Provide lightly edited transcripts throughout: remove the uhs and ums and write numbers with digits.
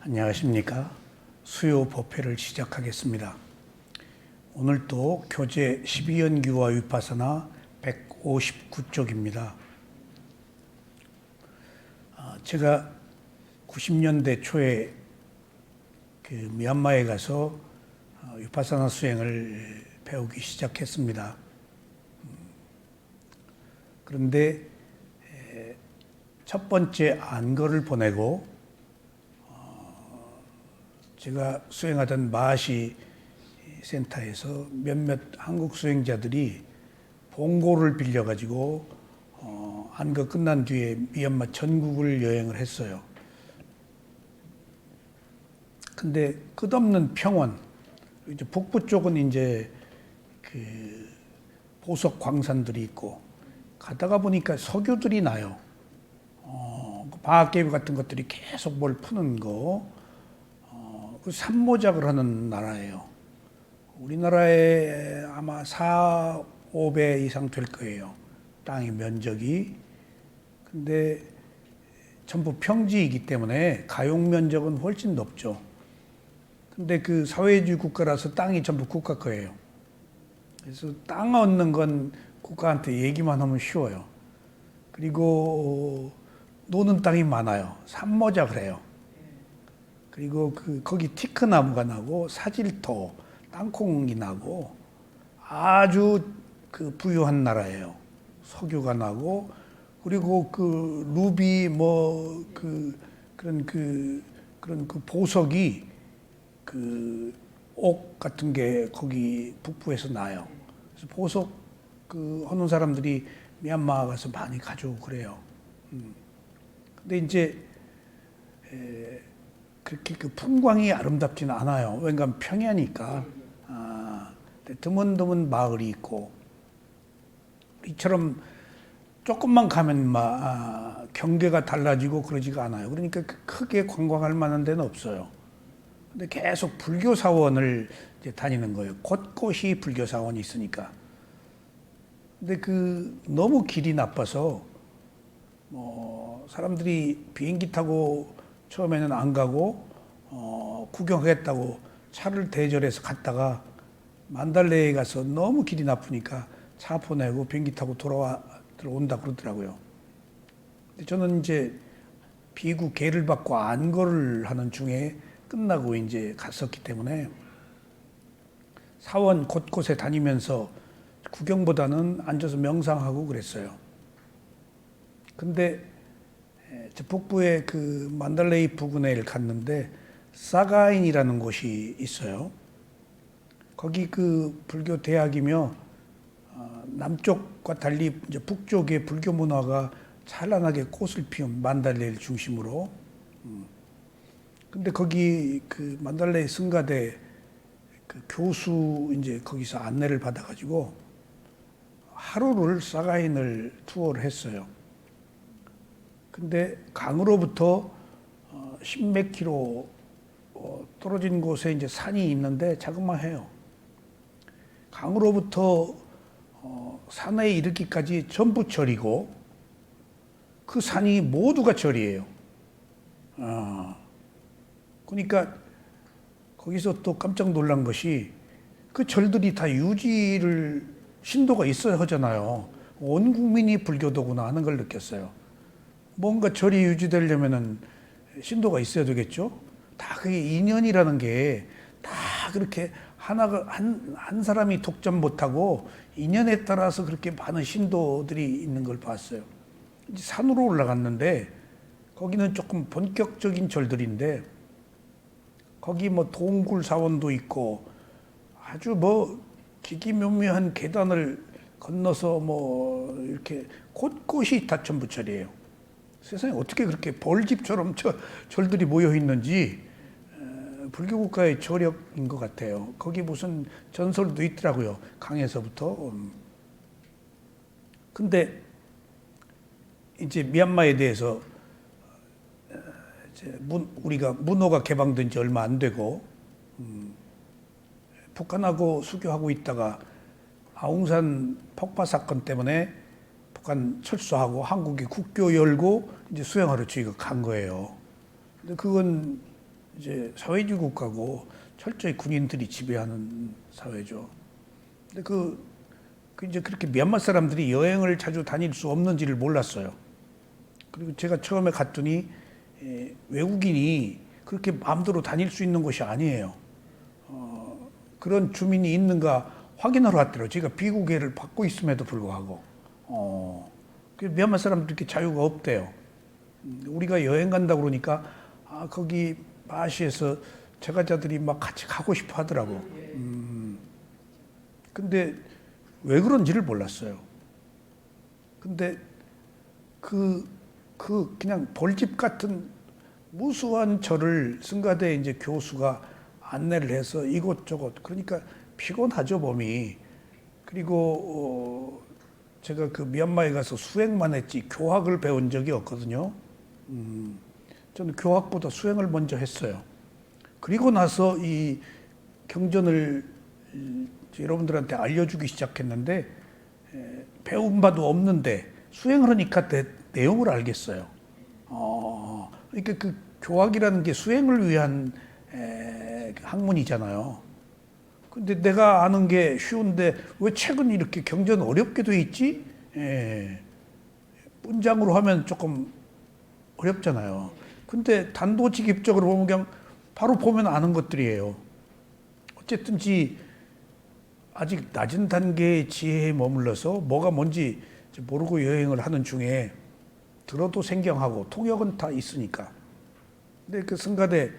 안녕하십니까. 수요 법회를 시작하겠습니다. 오늘도 교재 12연기와 위파사나 159쪽입니다. 제가 90년대 초에 미얀마에 가서 위파사나 수행을 배우기 시작했습니다. 그런데 첫 번째 안거를 보내고 제가 수행하던 마하시 센터에서 몇몇 한국 수행자들이 봉고를 빌려가지고 안거 끝난 뒤에 미얀마 전국을 여행을 했어요. 근데 끝없는 평원, 이제 북부 쪽은 이제 그 보석 광산들이 있고 가다가 보니까 석유들이 나요. 방앗개비 같은 것들이 계속 뭘 푸는 거. 그 산모작을 하는 나라예요. 우리나라에 아마 4, 5배 이상 될 거예요. 땅의 면적이. 근데 전부 평지이기 때문에 가용 면적은 훨씬 높죠. 근데 그 사회주의 국가라서 땅이 전부 국가 거예요. 그래서 땅 얻는 건 국가한테 얘기만 하면 쉬워요. 그리고 노는 땅이 많아요. 산모작을 해요. 그리고 거기 티크나무가 나고 사질토, 땅콩이 나고 아주 부유한 나라예요. 석유가 나고 그리고 루비 그런 보석이 옥 같은 게 거기 북부에서 나요. 그래서 보석 하는 사람들이 미얀마 가서 많이 가져오고 그래요. 근데 이제 그렇게 풍광이 아름답지는 않아요. 왜냐하면 평야니까. 드문드문 마을이 있고 이처럼 조금만 가면 경계가 달라지고 그러지가 않아요. 그러니까 크게 관광할 만한 데는 없어요. 근데 계속 불교 사원을 이제 다니는 거예요. 곳곳이 불교 사원이 있으니까. 근데 너무 길이 나빠서 사람들이 비행기 타고 처음에는 안 가고 구경하겠다고 차를 대절해서 갔다가 만달레에 가서 너무 길이 나쁘니까 차 보내고 비행기 타고 들어온다 그러더라고요. 근데 저는 이제 비구 계를 받고 안거를 하는 중에 끝나고 이제 갔었기 때문에 사원 곳곳에 다니면서 구경보다는 앉아서 명상하고 그랬어요. 근데 북부의 만달레이 부근에 갔는데 사가인이라는 곳이 있어요. 거기 불교 대학이며 남쪽과 달리 이제 북쪽의 불교 문화가 찬란하게 꽃을 피운 만달레이를 중심으로. 근데 거기 만달레이 성가대 교수 이제 거기서 안내를 받아가지고 하루를 사가인을 투어를 했어요. 근데 강으로부터 10몇 킬로 떨어진 곳에 이제 산이 있는데 자그마해요. 강으로부터 산에 이르기까지 전부 절이고 그 산이 모두가 절이에요. 그러니까 거기서 또 깜짝 놀란 것이 그 절들이 다 유지를 신도가 있어야 하잖아요. 온 국민이 불교도구나 하는 걸 느꼈어요. 뭔가 절이 유지되려면은 신도가 있어야 되겠죠? 다 그게 인연이라는 게 다 그렇게 한 사람이 독점 못하고 인연에 따라서 그렇게 많은 신도들이 있는 걸 봤어요. 이제 산으로 올라갔는데 거기는 조금 본격적인 절들인데 거기 동굴 사원도 있고 아주 기기묘묘한 계단을 건너서 이렇게 곳곳이 다 전부 절이에요. 세상에 어떻게 그렇게 벌집처럼 절들이 모여 있는지 불교 국가의 저력인 것 같아요. 거기 무슨 전설도 있더라고요. 강에서부터. 근데 이제 미얀마에 대해서 우리가 문호가 개방된 지 얼마 안 되고 북한하고 수교하고 있다가 아웅산 폭파 사건 때문에 북한 철수하고 한국이 국교 열고 이제 수행하러 저희가 간 거예요. 근데 그건 이제 사회주의 국가고 철저히 군인들이 지배하는 사회죠. 근데 그 이제 그렇게 미얀마 사람들이 여행을 자주 다닐 수 없는지를 몰랐어요. 그리고 제가 처음에 갔더니 외국인이 그렇게 마음대로 다닐 수 있는 곳이 아니에요. 그런 주민이 있는가 확인하러 왔더라고요. 제가 비국계를 받고 있음에도 불구하고. 그 미얀마 사람들 이렇게 자유가 없대요. 우리가 여행 간다 그러니까 거기 마시에서 제가자들이 막 같이 가고 싶어 하더라고. 근데 왜 그런지를 몰랐어요. 근데 그냥 벌집 같은 무수한 절을 승가대 이제 교수가 안내를 해서 이곳저곳, 그러니까 피곤하죠, 몸이. 그리고 제가 그 미얀마에 가서 수행만 했지 교학을 배운 적이 없거든요. 저는 교학보다 수행을 먼저 했어요. 그리고 나서 이 경전을 여러분들한테 알려주기 시작했는데, 배운 바도 없는데 수행을 하니까 내용을 알겠어요. 그러니까 그 교학이라는 게 수행을 위한 학문이잖아요. 근데 내가 아는 게 쉬운데 왜 책은 이렇게 경전 어렵게 돼 있지? 문장으로 하면 조금 어렵잖아요. 근데 단도직입적으로 보면 그냥 바로 보면 아는 것들이에요. 어쨌든지 아직 낮은 단계의 지혜에 머물러서 뭐가 뭔지 모르고 여행을 하는 중에 들어도 생경하고 통역은 다 있으니까. 근데 그 승가대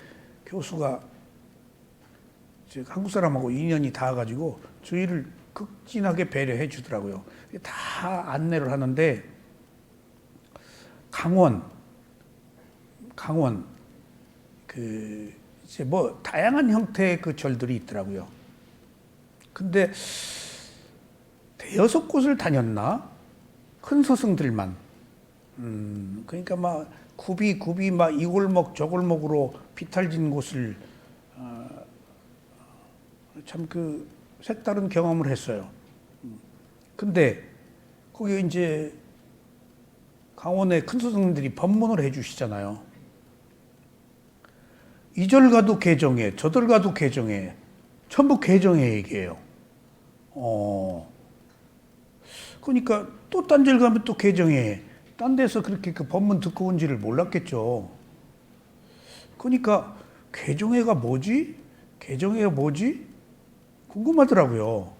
교수가 한국 사람하고 인연이 닿아가지고 저희를 극진하게 배려해 주더라고요. 다 안내를 하는데 강원 그 이제 뭐 다양한 형태의 그 절들이 있더라고요. 근데 대여섯 곳을 다녔나? 큰 스승들만. 그러니까 막 굽이 막 이 골목 저 골목으로 비탈진 곳을 참 그 색다른 경험을 했어요. 근데 거기 이제 강원의 큰 스승들이 법문을 해주시잖아요. 이 절 가도 개정해, 저 절 가도 개정해, 전부 개정해 얘기해요. 그러니까 또 딴 절 가면 또 개정해. 딴 데서 그렇게 그 법문 듣고 온지를 몰랐겠죠. 그러니까 개정해가 뭐지? 개정해가 뭐지? 궁금하더라고요.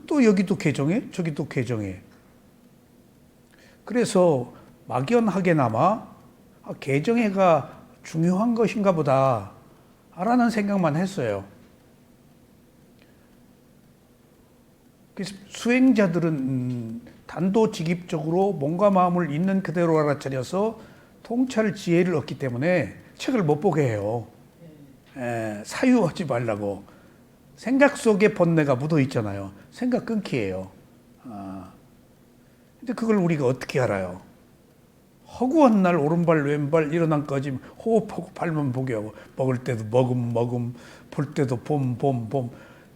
또 여기도 개정해? 저기도 개정해. 그래서 막연하게나마 개정해가 중요한 것인가 보다 라는 생각만 했어요. 그래서 수행자들은 단도직입적으로 몸과 마음을 있는 그대로 알아차려서 통찰 지혜를 얻기 때문에 책을 못 보게 해요. 사유하지 말라고. 생각 속에 번뇌가 묻어 있잖아요. 생각 끊기예요. 근데 그걸 우리가 어떻게 알아요? 허구한 날 오른발 왼발 일어난 꺼짐 호흡하고 발만 보게 하고 먹을 때도 먹음 볼 때도 봄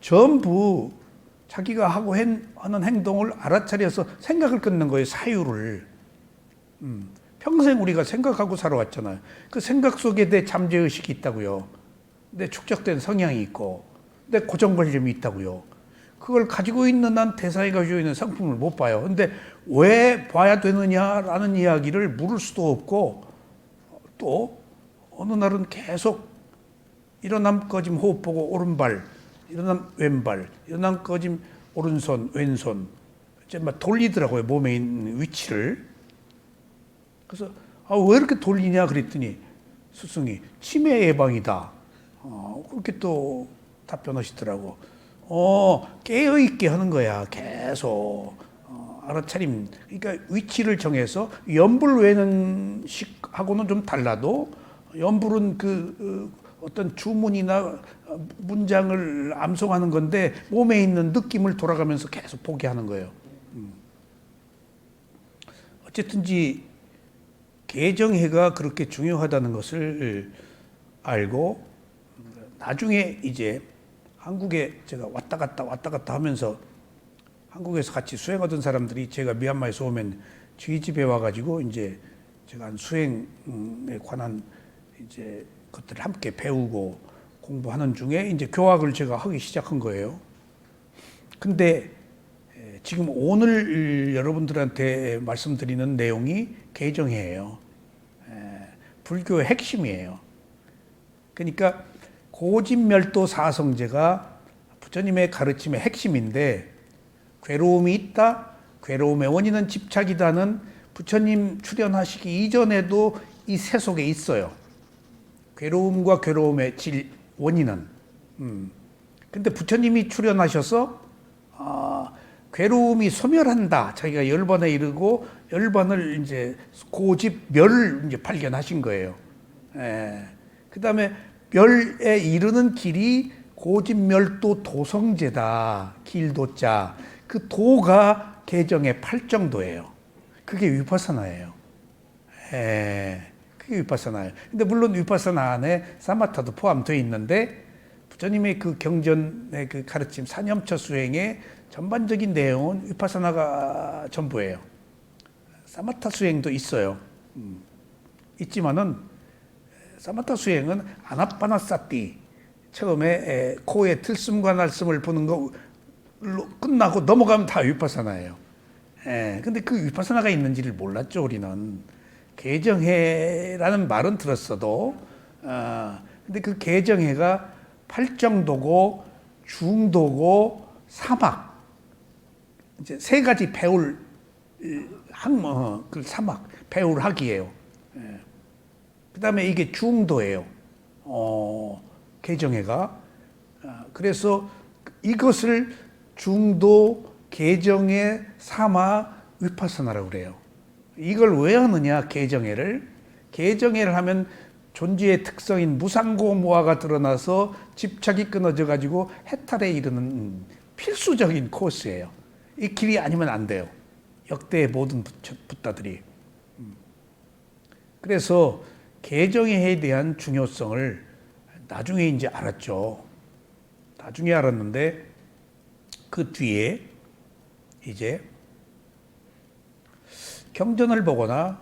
전부 자기가 하고 하는 행동을 알아차려서 생각을 끊는 거예요. 사유를. 평생 우리가 생각하고 살아왔잖아요. 그 생각 속에 내 잠재의식이 있다고요. 내 축적된 성향이 있고 내 고정관념이 있다고요. 그걸 가지고 있는 한 대사에 가지고 있는 상품을 못 봐요. 근데 왜 봐야 되느냐라는 이야기를 물을 수도 없고, 또 어느 날은 계속 일어남 꺼짐 호흡 보고 오른발, 일어남 왼발, 일어남 꺼짐 오른손 왼손 이제 막 돌리더라고요. 몸에 있는 위치를. 그래서 왜 이렇게 돌리냐 그랬더니 스승이 치매 예방이다. 그렇게 또 답변하시더라고. 깨어있게 하는 거야. 계속. 알아차림. 그러니까 위치를 정해서 연불 외는 식하고는 좀 달라도 연불은 어떤 주문이나 문장을 암송하는 건데 몸에 있는 느낌을 돌아가면서 계속 보게 하는 거예요. 어쨌든지 개정해가 그렇게 중요하다는 것을 알고 나중에 이제 한국에 제가 왔다 갔다 하면서 한국에서 같이 수행하던 사람들이 제가 미얀마에서 오면 저희 집에 와가지고 이제 제가 한 수행에 관한 이제 그것들을 함께 배우고 공부하는 중에 이제 교학을 제가 하기 시작한 거예요. 근데 지금 오늘 여러분들한테 말씀드리는 내용이 개정회예요. 불교의 핵심이에요. 그러니까 고진멸도 사성제가 부처님의 가르침의 핵심인데, 괴로움이 있다, 괴로움의 원인은 집착이다는 부처님 출현하시기 이전에도 이 세속에 있어요. 괴로움과 괴로움의 원인은. 근데 부처님이 출현하셔서 괴로움이 소멸한다. 자기가 10번에 이르고 10번을 이제 고집멸을 이제 발견하신 거예요. 그 다음에 멸에 이르는 길이 고집멸도 도성제다. 길도자. 그 도가 개정의 8정도예요. 그게 위파사나예요. 그게 위파사나예요. 근데 물론 위파사나 안에 사마타도 포함되어 있는데, 부처님의 그 경전의 그 가르침 사념처 수행의 전반적인 내용은 위파사나가 전부예요. 사마타 수행도 있어요. 있지만은 사마타 수행은 아나빠나사티, 처음에 코의 들숨과 날숨을 보는 걸로 끝나고 넘어가면 다 위파사나예요. 근데 그 위파사나가 있는지를 몰랐죠, 우리는. 개정회라는 말은 들었어도, 근데 그 개정회가 8정도고, 중도고, 사막. 이제 세 가지 배울 그 사막, 배울 학이에요. 그 다음에 이게 중도예요. 개정회가. 그래서 이것을 중도, 개정회, 사마, 위파사나라고 그래요. 이걸 왜 하느냐, 개정회를. 개정회를 하면 존재의 특성인 무상고무화가 드러나서 집착이 끊어져 가지고 해탈에 이르는 필수적인 코스예요. 이 길이 아니면 안 돼요. 역대의 모든 붓다들이. 그래서 개정회에 대한 중요성을 나중에 이제 알았죠. 나중에 알았는데, 그 뒤에 이제 경전을 보거나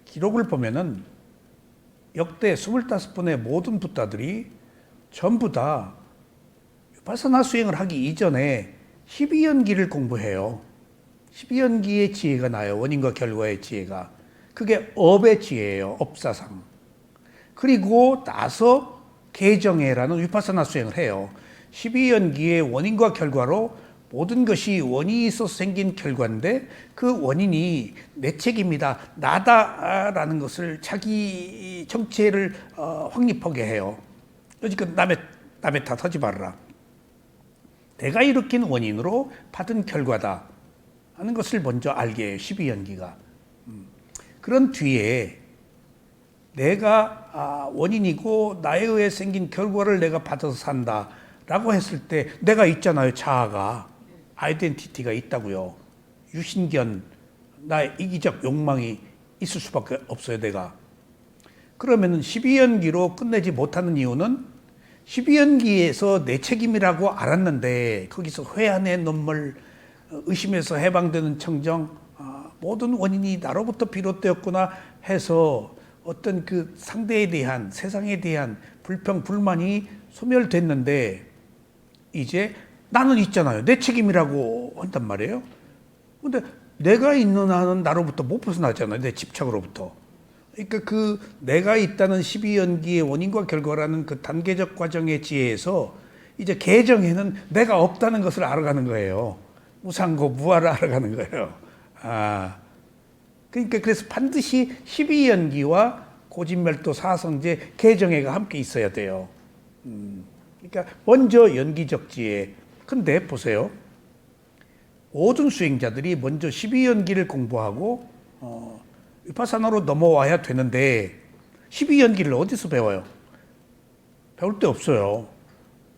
기록을 보면은 역대 25분의 모든 붓다들이 전부 다 위파사나 수행을 하기 이전에 12연기를 공부해요. 12연기의 지혜가 나요. 원인과 결과의 지혜가. 그게 업의 지혜예요. 업사상. 그리고 나서 개정회라는 위파사나 수행을 해요. 12연기의 원인과 결과로 모든 것이 원인이 있어서 생긴 결과인데, 그 원인이 내 책임이다, 나다라는 것을 자기 정체를 확립하게 해요. 그러니까 남의 탓하지 말라. 내가 일으킨 원인으로 받은 결과다 하는 것을 먼저 알게 해요. 12연기가. 그런 뒤에 내가 원인이고 나에 의해 생긴 결과를 내가 받아서 산다라고 했을 때, 내가 있잖아요. 자아가. 아이덴티티가 있다고요. 유신견, 나의 이기적 욕망이 있을 수밖에 없어요, 내가. 그러면은 12연기로 끝내지 못하는 이유는, 12연기에서 내 책임이라고 알았는데 거기서 회한의 눈물, 의심에서 해방되는 청정, 모든 원인이 나로부터 비롯되었구나 해서 어떤 그 상대에 대한, 세상에 대한 불평, 불만이 소멸됐는데, 이제 나는 있잖아요. 내 책임이라고 한단 말이에요. 근데 내가 있는 한은 나로부터 못 벗어나잖아요. 내 집착으로부터. 그러니까 그 내가 있다는 12연기의 원인과 결과라는 그 단계적 과정의 지혜에서 이제 개정에는 내가 없다는 것을 알아가는 거예요. 무상고, 무아를 알아가는 거예요. 그러니까 그래서 반드시 12연기와 고진멸도 사성제, 개정회가 함께 있어야 돼요. 그러니까 먼저 연기적 지혜. 근데 보세요. 모든 수행자들이 먼저 12연기를 공부하고 위파사나로 넘어와야 되는데, 12연기를 어디서 배워요? 배울 데 없어요.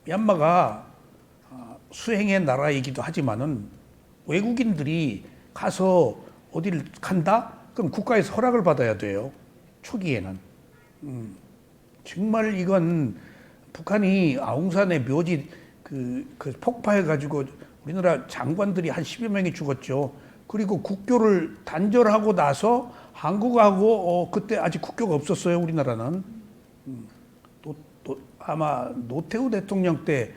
미얀마가 수행의 나라이기도 하지만은 외국인들이 가서 어디를 간다? 그럼 국가에서 허락을 받아야 돼요. 초기에는. 정말 이건 북한이 아웅산의 묘지 그 폭파해가지고 우리나라 장관들이 한 10여 명이 죽었죠. 그리고 국교를 단절하고 나서 한국하고 그때 아직 국교가 없었어요, 우리나라는. 아마 노태우 대통령 때,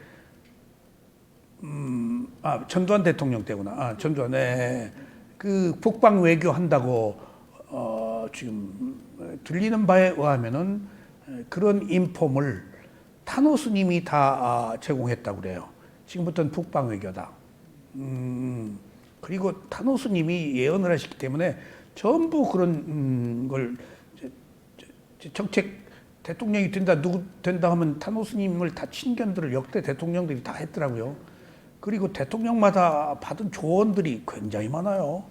전두환 대통령 때구나. 전두환, 네. 그 북방 외교 한다고, 지금, 들리는 바에 의하면은 그런 인폼을 타노스님이 다 제공했다고 그래요. 지금부터는 북방 외교다. 그리고 타노스님이 예언을 하셨기 때문에 전부 그런 걸 정책 대통령이 누구 된다 하면 타노스님을 다 친견들을 역대 대통령들이 다 했더라고요. 그리고 대통령마다 받은 조언들이 굉장히 많아요.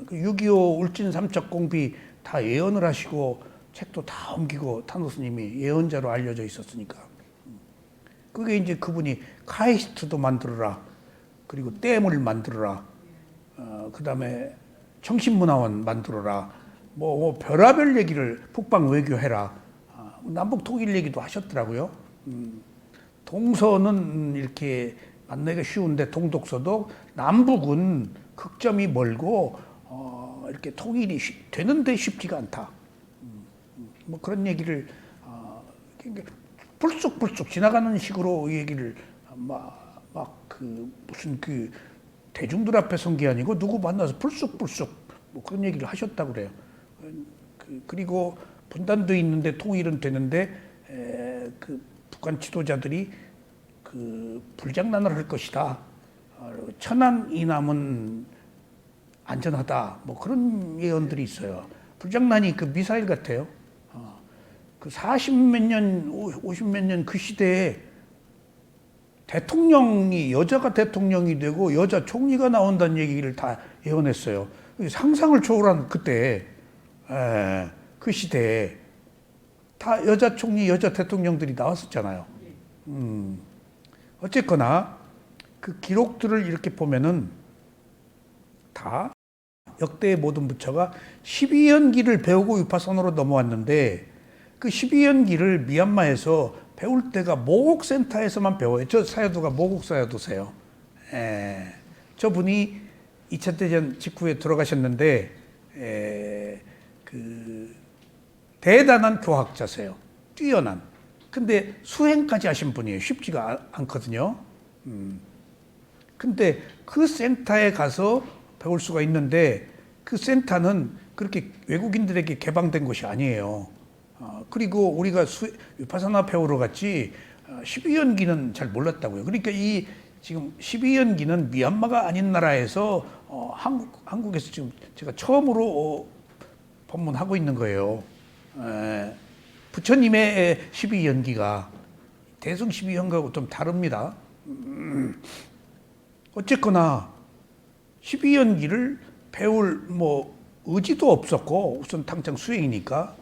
6.25 울진 삼척공비 다 예언을 하시고 책도 다 옮기고 타노스님이 예언자로 알려져 있었으니까. 그게 이제 그분이 카이스트도 만들어라. 그리고 댐을 만들어라. 그 다음에 청신문화원 만들어라. 뭐 별의별 얘기를 북방 외교해라. 남북 통일 얘기도 하셨더라고요. 동서는 이렇게 만나기가 쉬운데 동독서도 남북은 극점이 멀고 이렇게 통일이 되는데 쉽지가 않다. 뭐 그런 얘기를 불쑥불쑥 지나가는 식으로 얘기를 무슨 대중들 앞에 선 게 아니고 누구 만나서 불쑥불쑥 뭐 그런 얘기를 하셨다고 그래요. 그리고 분단도 있는데 통일은 되는데 그 북한 지도자들이 그 불장난을 할 것이다. 천안 이남은 안전하다. 뭐 그런 예언들이 있어요. 불장난이 그 미사일 같아요. 그 40몇 년, 50몇 년 그 시대에 대통령이 여자가 대통령이 되고 여자 총리가 나온다는 얘기를 다 예언했어요. 상상을 초월한 그때 그 시대에 다 여자 총리, 여자 대통령들이 나왔었잖아요. 어쨌거나 그 기록들을 이렇게 보면은 다 역대의 모든 부처가 12연기를 배우고 위파선으로 넘어왔는데 그 12연기를 미얀마에서 배울 때가 모곡센터에서만 배워요. 저 사여도가 모곡사여도세요. 저분이 2차 대전 직후에 돌아가셨는데 그 대단한 교학자세요. 뛰어난. 근데 수행까지 하신 분이에요. 쉽지가 않거든요. 근데 그 센터에 가서 배울 수가 있는데 그 센터는 그렇게 외국인들에게 개방된 것이 아니에요. 그리고 우리가 위파사나 배우러 갔지 12연기는 잘 몰랐다고요. 그러니까 이 지금 12연기는 미얀마가 아닌 나라에서 한국에서 지금 제가 처음으로 법문하고 있는 거예요. 부처님의 12연기가 대승 12연기하고 좀 다릅니다. 어쨌거나 12연기를 배울 뭐 의지도 없었고 우선 당장 수행이니까.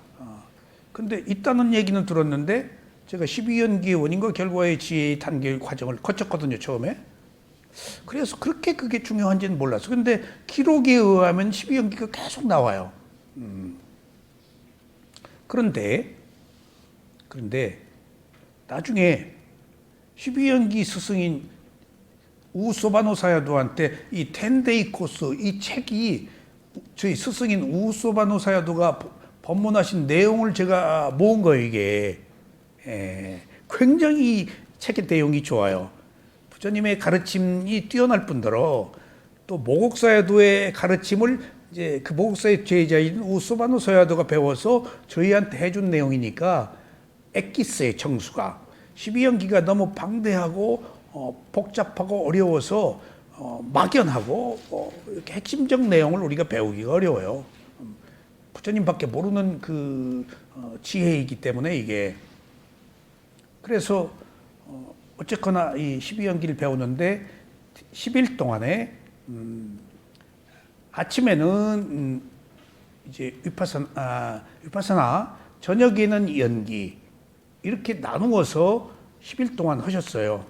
근데 있다는 얘기는 들었는데 제가 12연기의 원인과 결과의 지혜의 단계 과정을 거쳤거든요, 처음에. 그래서 그렇게 그게 중요한지는 몰랐어. 근데 기록에 의하면 12연기가 계속 나와요. 그런데 나중에 12연기 스승인 우소바노 사야도한테 이 10데이 코스 이 책이 저희 스승인 우소바노 사야도가 법문하신 내용을 제가 모은 거예요, 이게. 굉장히 이 책의 내용이 좋아요. 부처님의 가르침이 뛰어날 뿐더러 또 모곡사야도의 가르침을 이제 그 모곡사의 제자인 우소바노 사야도가 배워서 저희한테 해준 내용이니까 엑기스의 정수가 12연기가 너무 방대하고 복잡하고 어려워서 막연하고 이렇게 핵심적 내용을 우리가 배우기가 어려워요. 부처님밖에 모르는 그 지혜이기 때문에 이게 그래서 어쨌거나 이 12연기를 배우는데 10일 동안에 아침에는 이제 위파사나 저녁에는 연기 이렇게 나누어서 10일 동안 하셨어요.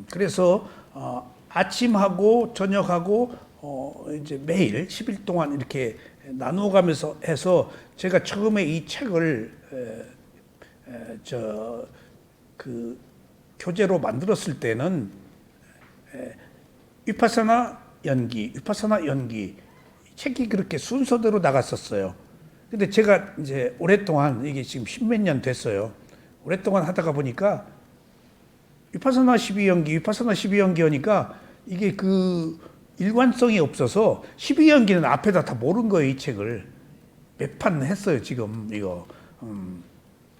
그래서 아침하고 저녁하고 이제 매일 10일 동안 이렇게 나누어가면서 해서 제가 처음에 이 책을 그 교재로 만들었을 때는 위파사나 연기 책이 그렇게 순서대로 나갔었어요. 근데 제가 이제 오랫동안 이게 지금 십몇 년 됐어요. 오랫동안 하다가 보니까 위파사나 12연기, 위파사나 12연기 하니까 이게 그 일관성이 없어서 12연기는 앞에다 다 모른 거예요, 이 책을. 몇 판 했어요, 지금 이거.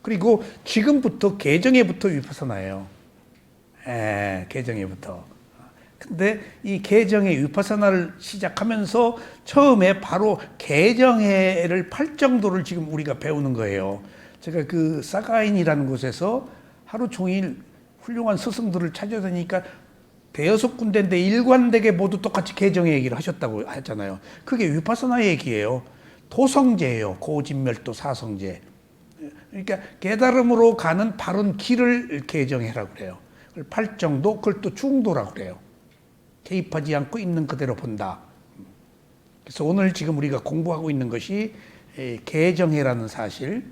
그리고 지금부터 개정회부터 위파사나예요. 개정회부터. 근데 이 개정회 위파사나를 시작하면서 처음에 바로 개정회를 팔 정도를 지금 우리가 배우는 거예요. 제가 그 사가인이라는 곳에서 하루 종일 훌륭한 스승들을 찾아다니니까 대여섯 군데인데 일관되게 모두 똑같이 개정회 얘기를 하셨다고 했잖아요. 그게 위파사나 얘기예요. 도성제예요. 고진멸도 사성제. 그러니까 깨달음으로 가는 바른 길을 개정해라고 그래요. 팔정도, 그걸 또 중도라고 그래요. 개입하지 않고 있는 그대로 본다. 그래서 오늘 지금 우리가 공부하고 있는 것이 개정해라는 사실,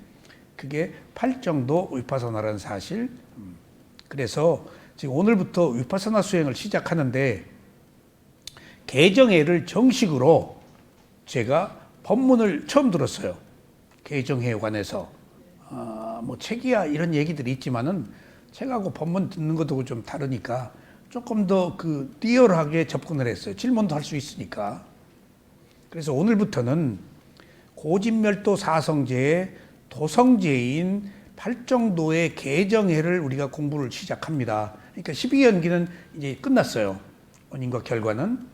그게 팔정도 위파사나라는 사실. 그래서 지금 오늘부터 위파사나 수행을 시작하는데 개정해를 정식으로 제가 법문을 처음 들었어요. 개정해에 관해서. 뭐 책이야 이런 얘기들이 있지만은 책하고 법문 듣는 것도 좀 다르니까 조금 더 그 리얼하게 접근을 했어요. 질문도 할 수 있으니까. 그래서 오늘부터는 고진멸도 사성제의 도성제인 팔정도의 개정해를 우리가 공부를 시작합니다. 그러니까 12연기는 이제 끝났어요. 원인과 결과는.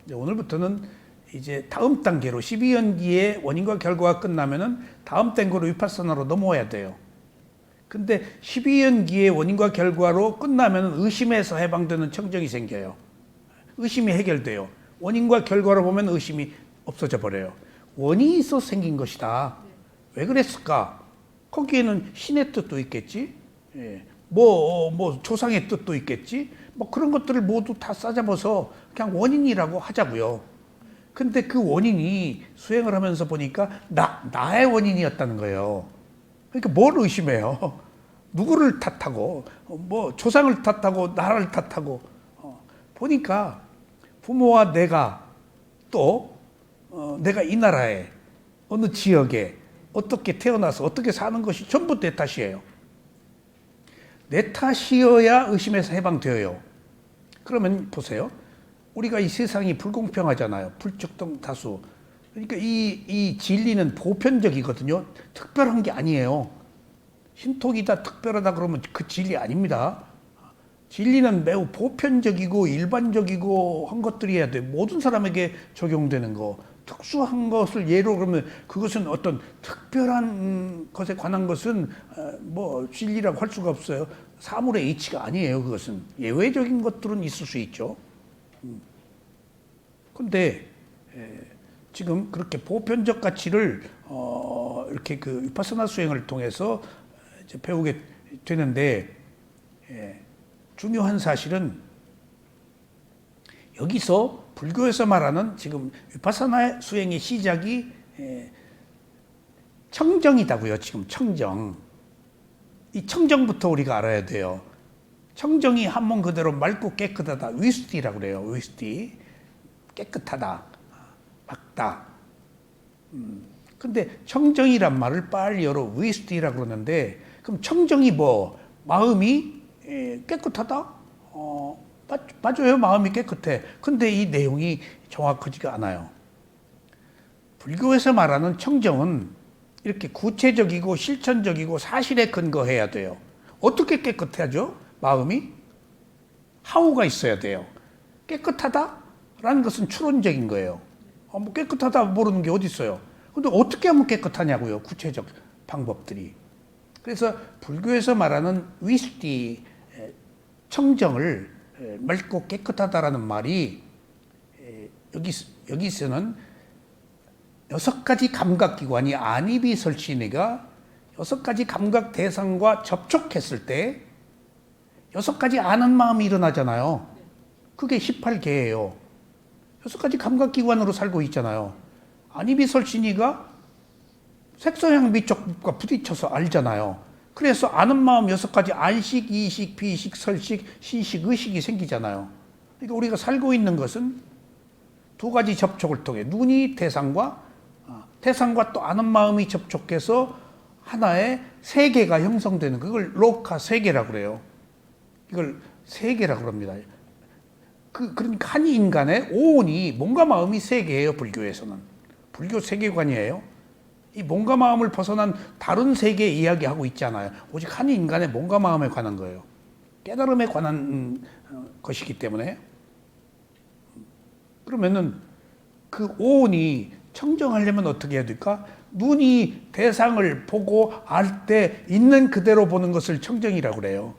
이제 오늘부터는 이제 다음 단계로 12연기의 원인과 결과가 끝나면은 다음 단계로 위파사나로 넘어와야 돼요. 근데 12연기의 원인과 결과로 끝나면 의심에서 해방되는 청정이 생겨요. 의심이 해결돼요. 원인과 결과로 보면 의심이 없어져 버려요. 원인이 있어서 생긴 것이다. 왜 그랬을까? 거기에는 신의 뜻도 있겠지. 뭐 조상의 뜻도 있겠지. 뭐 그런 것들을 모두 다 싸잡아서 그냥 원인이라고 하자고요. 근데 그 원인이 수행을 하면서 보니까 나의 원인이었다는 거예요. 그러니까 뭘 의심해요? 누구를 탓하고, 뭐 조상을 탓하고, 나를 탓하고. 보니까 부모와 내가 또 내가 이 나라에 어느 지역에 어떻게 태어나서 어떻게 사는 것이 전부 내 탓이에요. 내 탓이어야 의심에서 해방되어요. 그러면 보세요. 우리가 이 세상이 불공평하잖아요. 불특정 다수. 그러니까 이 진리는 보편적이거든요. 특별한 게 아니에요. 신통이다 특별하다 그러면 그 진리 아닙니다. 진리는 매우 보편적이고 일반적이고 한 것들이어야 돼. 모든 사람에게 적용되는 거. 특수한 것을 예로 그러면 그것은 어떤 특별한 것에 관한 것은 뭐 진리라고 할 수가 없어요. 사물의 이치가 아니에요. 그것은 예외적인 것들은 있을 수 있죠. 근데 지금 그렇게 보편적 가치를 이렇게 그 위파사나 수행을 통해서 이제 배우게 되는데 중요한 사실은 여기서 불교에서 말하는 지금 위파사나 수행의 시작이 청정이다고요. 지금 청정. 이 청정부터 우리가 알아야 돼요. 청정이 한문 그대로 맑고 깨끗하다. 위스티라고 그래요. 위스티. 깨끗하다. 맑다. 근데 청정이란 말을 빨리어로 위스티라고 그러는데 그럼 청정이 뭐? 마음이 깨끗하다? 맞아요. 마음이 깨끗해. 근데 이 내용이 정확하지가 않아요. 불교에서 말하는 청정은 이렇게 구체적이고 실천적이고 사실에 근거해야 돼요. 어떻게 깨끗하죠? 마음이? 하우가 있어야 돼요. 깨끗하다라는 것은 추론적인 거예요. 뭐 깨끗하다 모르는 게 어디 있어요? 근데 어떻게 하면 깨끗하냐고요. 구체적 방법들이. 그래서 불교에서 말하는 위스티, 청정을 맑고 깨끗하다라는 말이 여기서는 6가지 감각기관이 안이비설신이가 6가지 감각 대상과 접촉했을 때 6가지 아는 마음이 일어나잖아요. 그게 18개예요. 6가지 감각기관으로 살고 있잖아요. 안이비설신이가 색소향 미촉과 부딪혀서 알잖아요. 그래서 아는 마음 6가지 안식, 이식, 비식, 설식, 신식, 의식이 생기잖아요. 그러니까 우리가 살고 있는 것은 2가지 접촉을 통해 눈이 대상과 대상과 또 아는 마음이 접촉해서 하나의 세계가 형성되는 그걸 로카 세계라고 그래요. 이걸 세계라고 합니다. 그러니까 한 인간의 오온이 몸과 마음이 세계예요. 불교에서는. 불교 세계관이에요. 이 몸과 마음을 벗어난 다른 세계 이야기하고 있지 않아요. 오직 한 인간의 몸과 마음에 관한 거예요. 깨달음에 관한 것이기 때문에. 그러면은 그 오온이 청정하려면 어떻게 해야 될까? 눈이 대상을 보고 알 때 있는 그대로 보는 것을 청정이라고 그래요.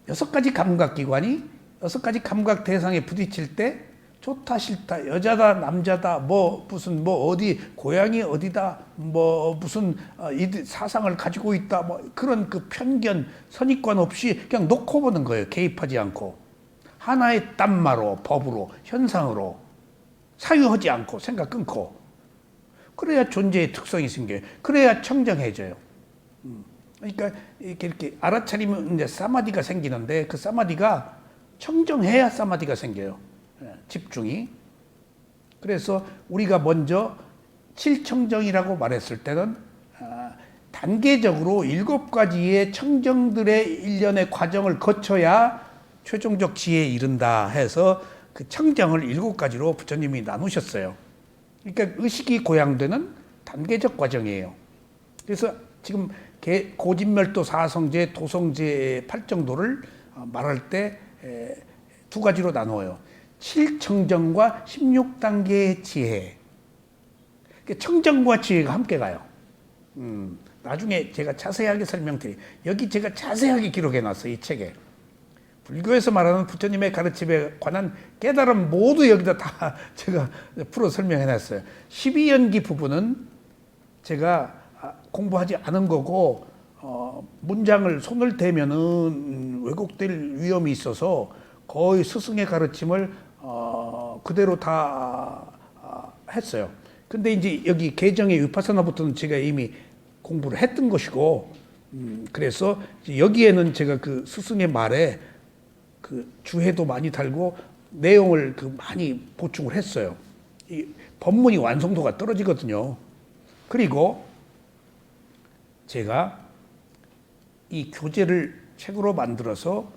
6가지 감각기관이 6가지 감각 대상에 부딪힐 때 좋다 싫다 여자다 남자다 무슨 어디 고향이 어디다 무슨 사상을 가지고 있다 그런 그 편견 선입관 없이 그냥 놓고 보는 거예요. 개입하지 않고 하나의 땀마로 법으로 현상으로 사유하지 않고 생각 끊고 그래야 존재의 특성이 생겨요. 그래야 청정해져요. 그러니까 이렇게 알아차리면 이제 사마디가 생기는데 그 사마디가 청정해야 사마디가 생겨요. 집중이. 그래서 우리가 먼저 칠청정이라고 말했을 때는 단계적으로 7가지의 청정들의 일련의 과정을 거쳐야 최종적 지혜에 이른다 해서 그 청정을 7가지로 부처님이 나누셨어요. 그러니까 의식이 고양되는 단계적 과정이에요. 그래서 지금 고진멸도 사성제, 도성제 8정도를 말할 때 2가지로 나누어요. 7청정과 16단계의 지혜. 청정과 지혜가 함께 가요. 나중에 제가 자세하게 설명드릴게요. 여기 제가 자세하게 기록해놨어요. 이 책에. 불교에서 말하는 부처님의 가르침에 관한 깨달음 모두 여기다 다 제가 풀어 설명해놨어요. 12연기 부분은 제가 공부하지 않은 거고 문장을 손을 대면은 왜곡될 위험이 있어서 거의 스승의 가르침을 그대로 다 했어요. 근데 이제 여기 개정의 위파사나부터는 제가 이미 공부를 했던 것이고 그래서 여기에는 제가 그 스승의 말에 그 주해도 많이 달고 내용을 많이 보충을 했어요. 이 법문이 완성도가 떨어지거든요. 그리고 제가 이 교재를 책으로 만들어서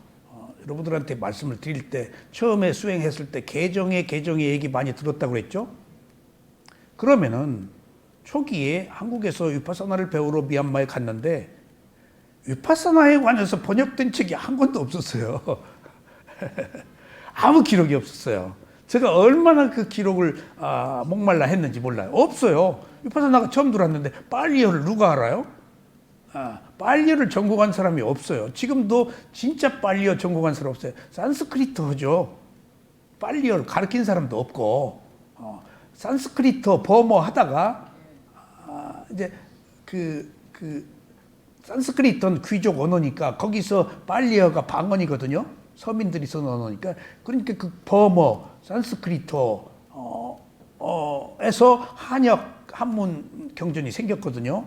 여러분들한테 말씀을 드릴 때 처음에 수행했을 때 개정의 얘기 많이 들었다고 그랬죠? 그러면은 초기에 한국에서 위파사나를 배우러 미얀마에 갔는데 위파사나에 관해서 번역된 책이 한 권도 없었어요. 아무 기록이 없었어요. 제가 얼마나 그 기록을 목말라 했는지 몰라요. 없어요. 위파사나가 처음 들어왔는데 빨리어를 누가 알아요? 빨리어를 전공한 사람이 없어요. 지금도 진짜 빨리어 전공한 사람 없어요. 산스크리트어죠. 빨리어를 가르친 사람도 없고 산스크리트어 버머 하다가 이제 그 산스크리트는 귀족 언어니까 거기서 빨리어가 방언이거든요. 서민들이 쓰는 언어니까 그러니까 그 버머 산스크리트어 에서 한역 한문 경전이 생겼거든요.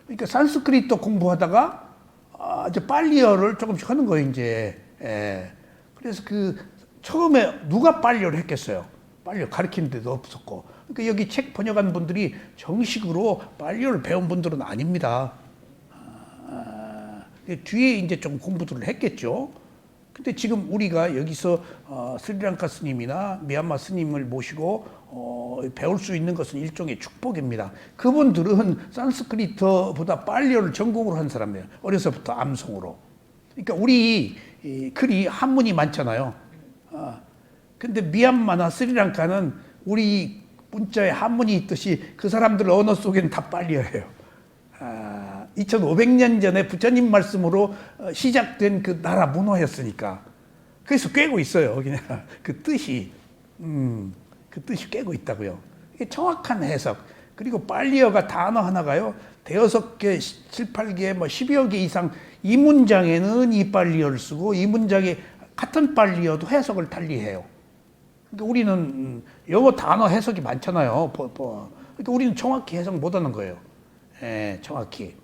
그러니까 산스크리트 공부하다가 이제 빨리어를 조금씩 하는 거예요, 이제. 그래서 처음에 누가 빨리어를 했겠어요? 빨리어 가르치는 데도 없었고. 그러니까 여기 책 번역한 분들이 정식으로 빨리어를 배운 분들은 아닙니다. 뒤에 이제 좀 공부들을 했겠죠. 근데 지금 우리가 여기서 스리랑카 스님이나 미얀마 스님을 모시고 배울 수 있는 것은 일종의 축복입니다. 그분들은 산스크리트보다 빨리어를 전공으로 한 사람이에요. 어려서부터 암송으로. 그러니까 우리 글이 한문이 많잖아요. 근데 미얀마나 스리랑카는 우리 문자에 한문이 있듯이 그 사람들 언어 속에는 다 빨리어예요. 2500년 전에 부처님 말씀으로 시작된 그 나라 문화였으니까. 그래서 꿰고 있어요. 그냥 그 뜻이. 그 뜻이 꿰고 있다고요. 이게 정확한 해석. 그리고 빨리어가 단어 하나가요. 5개, 7, 8개, 10여 개 이상 이 문장에는 이 빨리어를 쓰고 이 문장에 같은 빨리어도 해석을 달리해요. 그러니까 우리는 영어 단어 해석이 많잖아요. 그러니까 우리는 정확히 해석 못하는 거예요. 정확히.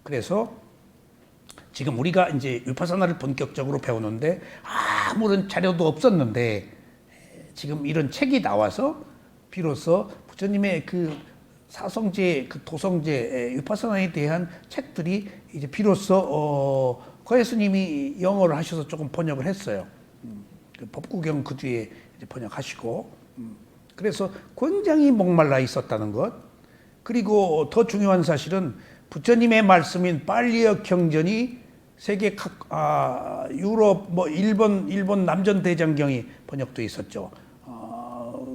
그래서 지금 우리가 이제 위파사나를 본격적으로 배우는데 아무런 자료도 없었는데 지금 이런 책이 나와서 비로소 부처님의 그 사성제, 그 도성제, 위파사나에 대한 책들이 이제 비로소 거예 스님이 영어를 하셔서 조금 번역을 했어요. 그 법구경 그 뒤에 이제 번역하시고, 그래서 굉장히 목말라 있었다는 것. 그리고 더 중요한 사실은 부처님의 말씀인 빨리어 경전이 세계 각 유럽 뭐 일본 남전대장경이 번역돼 있었죠.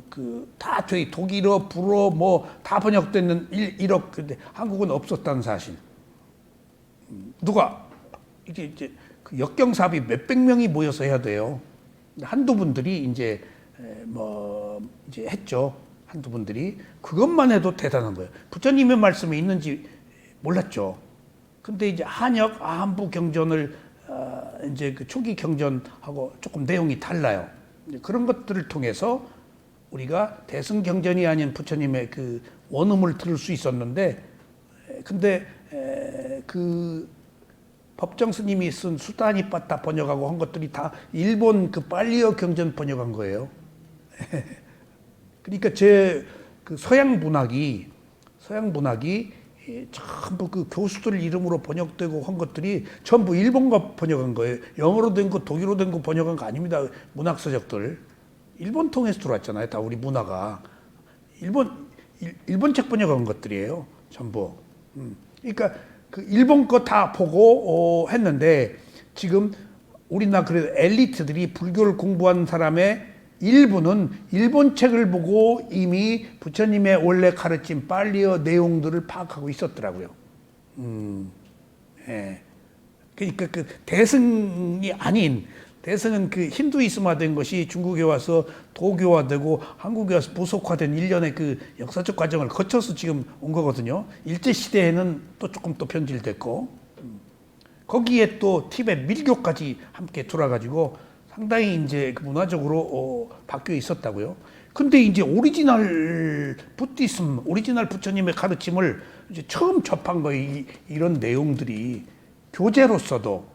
그 다 저희 독일어, 불어 뭐 다 번역되는 이렇 근데 한국은 없었다는 사실. 누가 이제 그 역경사업이 몇백 명이 모여서 해야 돼요. 한두 분들이 이제 뭐 이제 했죠. 한두 분들이 그것만 해도 대단한 거예요. 부처님의 말씀이 있는지 몰랐죠. 근데 이제 한역 아한부 경전을 이제 그 초기 경전하고 조금 내용이 달라요. 그런 것들을 통해서 우리가 대승경전이 아닌 부처님의 그 원음을 들을 수 있었는데, 근데 그 법정 스님이 쓴 수다니 빠따 번역하고 한 것들이 다 일본 그 빨리어 경전 번역한 거예요. 그러니까 제 그 서양 문학이 전부 그 교수들 이름으로 번역되고 한 것들이 전부 일본과 번역한 거예요. 영어로 된 거, 독일어로 된 거 번역한 거 아닙니다. 문학 서적들. 일본 통해서 들어왔잖아요. 다 우리 문화가. 일본 책 번역한 것들이에요. 전부. 그러니까 그 일본 거 다 보고 했는데, 지금 우리나라 그래도 엘리트들이 불교를 공부한 사람의 일부는 일본 책을 보고 이미 부처님의 원래 가르침 빨리어 내용들을 파악하고 있었더라고요. 예. 그러니까 그 대승이 아닌, 대승은 그 힌두이스화된 것이 중국에 와서 도교화되고 한국에 와서 부속화된 일련의 그 역사적 과정을 거쳐서 지금 온 거거든요. 일제시대에는 또 조금 또 변질됐고, 거기에 또 티베트 밀교까지 함께 들어와가지고 상당히 이제 그 문화적으로 바뀌어 있었다고요. 근데 이제 오리지널 부티즘, 오리지널 부처님의 가르침을 이제 처음 접한 거예요. 이런 내용들이 교재로서도.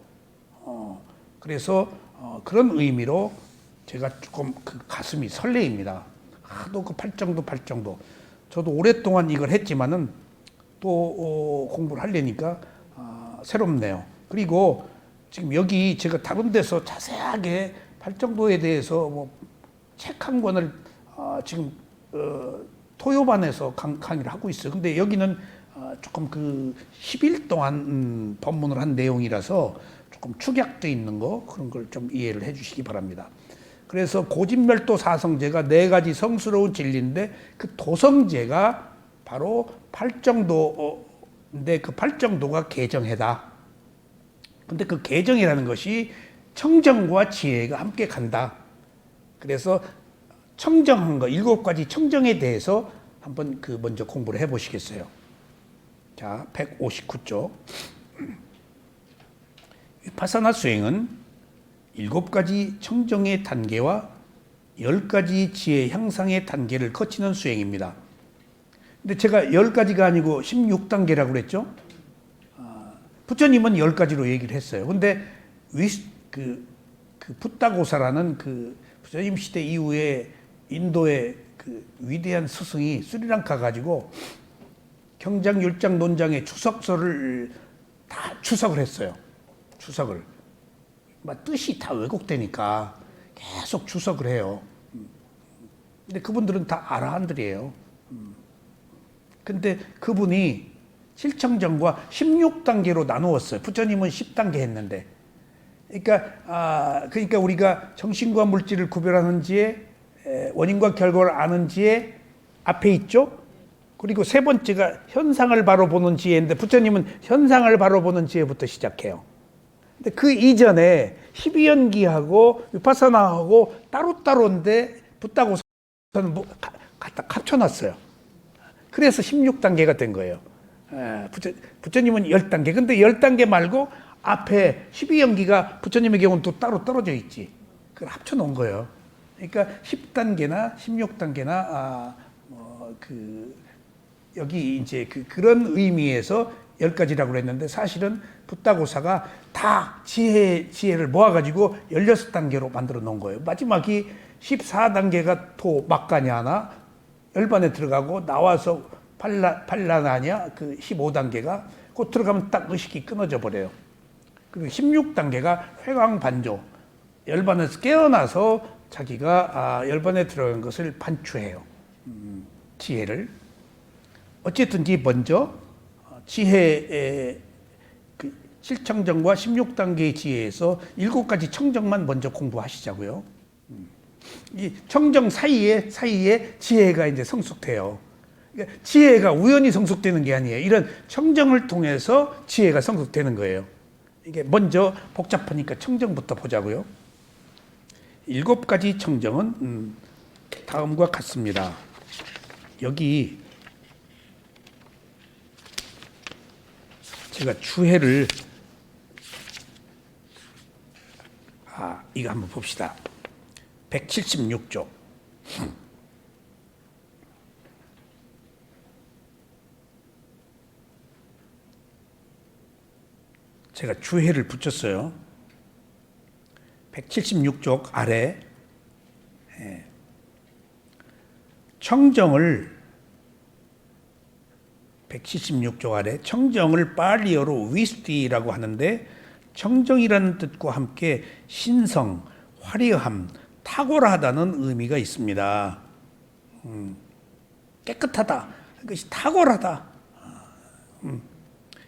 그래서 그런 의미로 제가 조금 그 가슴이 설레입니다. 또 그 팔정도. 저도 오랫동안 이걸 했지만은 또 공부를 하려니까 새롭네요. 그리고 지금 여기 제가 다른 데서 자세하게 팔정도에 대해서 뭐 책 한 권을 지금 토요반에서 강의를 하고 있어요. 근데 여기는 조금 그 10일 동안 법문을 한 내용이라서 조금 축약돼 있는 거, 그런 걸 좀 이해를 해 주시기 바랍니다. 그래서 고진멸도 사성제가 4가지 성스러운 진리인데, 그 도성제가 바로 팔정도인데, 그 팔정도가 개정해다. 근데 그 개정이라는 것이 청정과 지혜가 함께 간다. 그래서 청정한 거, 7가지 청정에 대해서 한번 그 먼저 공부를 해 보시겠어요? 자, 159쪽. 위파사나 수행은 7가지 청정의 단계와 10가지 지혜 향상의 단계를 거치는 수행입니다. 근데 제가 10가지가 아니고 16단계라고 그랬죠? 부처님은 10가지로 얘기를 했어요. 근데 그 붓다고사라는 그 부처님 시대 이후에 인도의 그 위대한 스승이 스리랑카 가지고 경장, 율장, 논장의 추석서를 다 추석을 했어요. 추석을. 뜻이 다 왜곡되니까 계속 추석을 해요. 근데 그분들은 다 아라한들이에요. 근데 그분이 실청정과 16단계로 나누었어요. 부처님은 10단계 했는데. 그러니까 우리가 정신과 물질을 구별하는 지혜, 원인과 결과를 아는 지혜 앞에 있죠. 그리고 세 번째가 현상을 바로 보는 지혜인데, 부처님은 현상을 바로 보는 지혜부터 시작해요. 근데 그 이전에 12연기하고 위파사나하고 따로따로인데 붓다고사는 뭐 갖다 합쳐놨어요. 그래서 16단계가 된 거예요. 부처님은 10단계. 근데 10단계 말고 앞에 12연기가 부처님의 경우는 또 따로 떨어져 있지. 그걸 합쳐 놓은 거예요. 그러니까 10단계나 16단계나 여기 이제 그런 의미에서 10가지라고 그랬는데, 사실은 붓다고사가 다 지혜를 모아가지고 16단계로 만들어 놓은 거예요. 마지막이 14단계가 토 막가냐나, 열반에 들어가고 나와서 반란하냐 그 15단계가 곧 들어가면 딱 의식이 끊어져 버려요. 그리고 16단계가 회광반조, 열반에서 깨어나서 자기가 열반에 들어간 것을 반추해요. 지혜를. 어쨌든지 먼저 지혜의 그 7청정과 16단계의 지혜에서 7가지 청정만 먼저 공부하시자고요. 이 청정 사이에 지혜가 이제 성숙돼요. 그러니까 지혜가 우연히 성숙되는 게 아니에요. 이런 청정을 통해서 지혜가 성숙되는 거예요. 이게 먼저 복잡하니까 청정부터 보자고요. 7가지 청정은 다음과 같습니다. 여기 제가 주해를 이거 한번 봅시다. 176쪽. 제가 주해를 붙였어요. 176쪽 아래 청정을 176쪽 아래 청정을 팔리어로 위스티라고 하는데 청정이라는 뜻과 함께 신성, 화려함, 탁월하다는 의미가 있습니다. 깨끗하다. 그것이 탁월하다.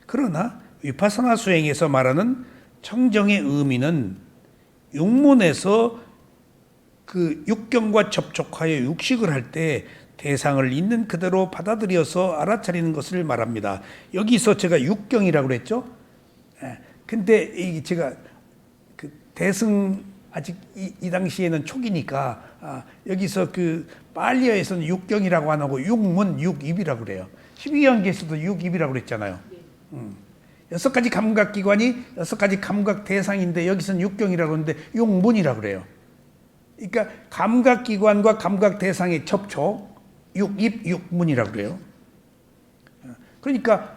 그러나 위파사나 수행에서 말하는 청정의 의미는 육문에서 그 육경과 접촉하여 육식을 할 때 대상을 있는 그대로 받아들여서 알아차리는 것을 말합니다. 여기서 제가 육경이라고 그랬죠. 근데 제가 그 대승 아직 이 당시에는 초기니까 여기서 그 빨리어에서는 육경이라고 안 하고 육문, 육입이라고 그래요. 12연계에서도 육입이라고 그랬잖아요. 6가지 감각기관이 6가지 감각 대상인데 여기서는 육경이라고 하는데 육문이라고 그래요. 그러니까 감각기관과 감각 대상의 접촉, 육입, 육문이라고 그래요. 그러니까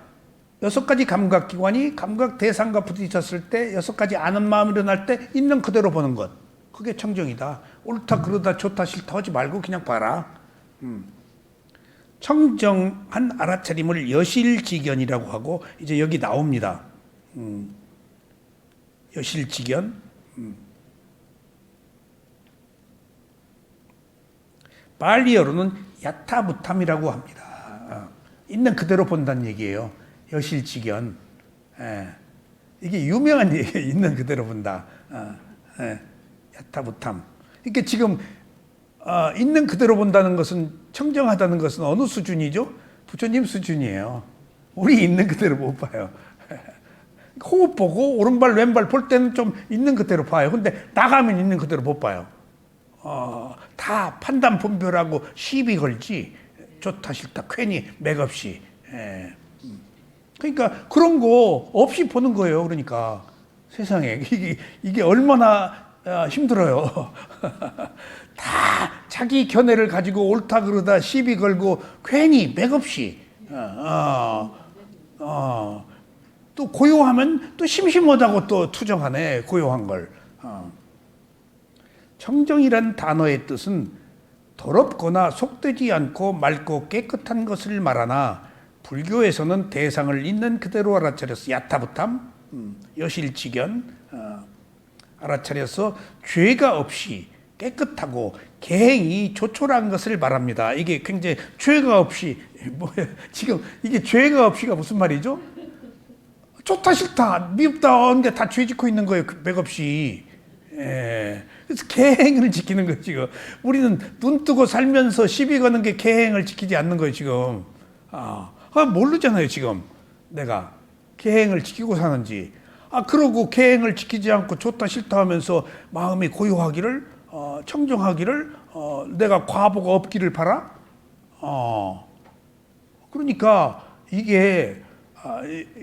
6가지 감각기관이 감각 대상과 부딪혔을 때 6가지 아는 마음이 일어날 때 있는 그대로 보는 것. 그게 청정이다. 옳다 그러다 좋다 싫다 하지 말고 그냥 봐라. 청정한 알아차림을 여실직견이라고 하고 이제 여기 나옵니다. 여실직견. 발리어로는 야타무탐이라고 합니다. 있는 그대로 본다는 얘기예요. 여실직견. 이게 유명한 얘기예요. 있는 그대로 본다. 야타무탐. 그러니까 지금 있는 그대로 본다는 것은 청정하다는 것은 어느 수준이죠? 부처님 수준이에요. 우리 있는 그대로 못 봐요. 호흡 보고 오른발 왼발 볼 때는 좀 있는 그대로 봐요. 근데 나가면 있는 그대로 못 봐요. 다 판단 분별하고 시비 걸지 좋다 싫다 괜히 맥없이. 그러니까 그런 거 없이 보는 거예요. 그러니까 세상에 이게 얼마나 힘들어요. 다 자기 견해를 가지고 옳다 그러다 시비 걸고 괜히 맥없이 또 고요하면 또 심심하다고 또 투정하네. 고요한 걸. 청정이란 단어의 뜻은 더럽거나 속되지 않고 맑고 깨끗한 것을 말하나 불교에서는 대상을 있는 그대로 알아차려서 야타부탐, 여실직견 알아차려서 죄가 없이 깨끗하고 개행이 조촐한 것을 말합니다. 이게 굉장히 죄가 없이 지금 이게 죄가 없이가 무슨 말이죠? 좋다 싫다 미흡다 근데 다 죄 짓고 있는 거예요. 맥없이. 그래서 계행을 지키는 거예요. 지금 우리는 눈 뜨고 살면서 시비 거는 게 계행을 지키지 않는 거예요. 지금 모르잖아요. 지금 내가 계행을 지키고 사는지. 그러고 계행을 지키지 않고 좋다 싫다 하면서 마음이 고요하기를 청정하기를 내가 과보가 없기를 바라. 그러니까 이게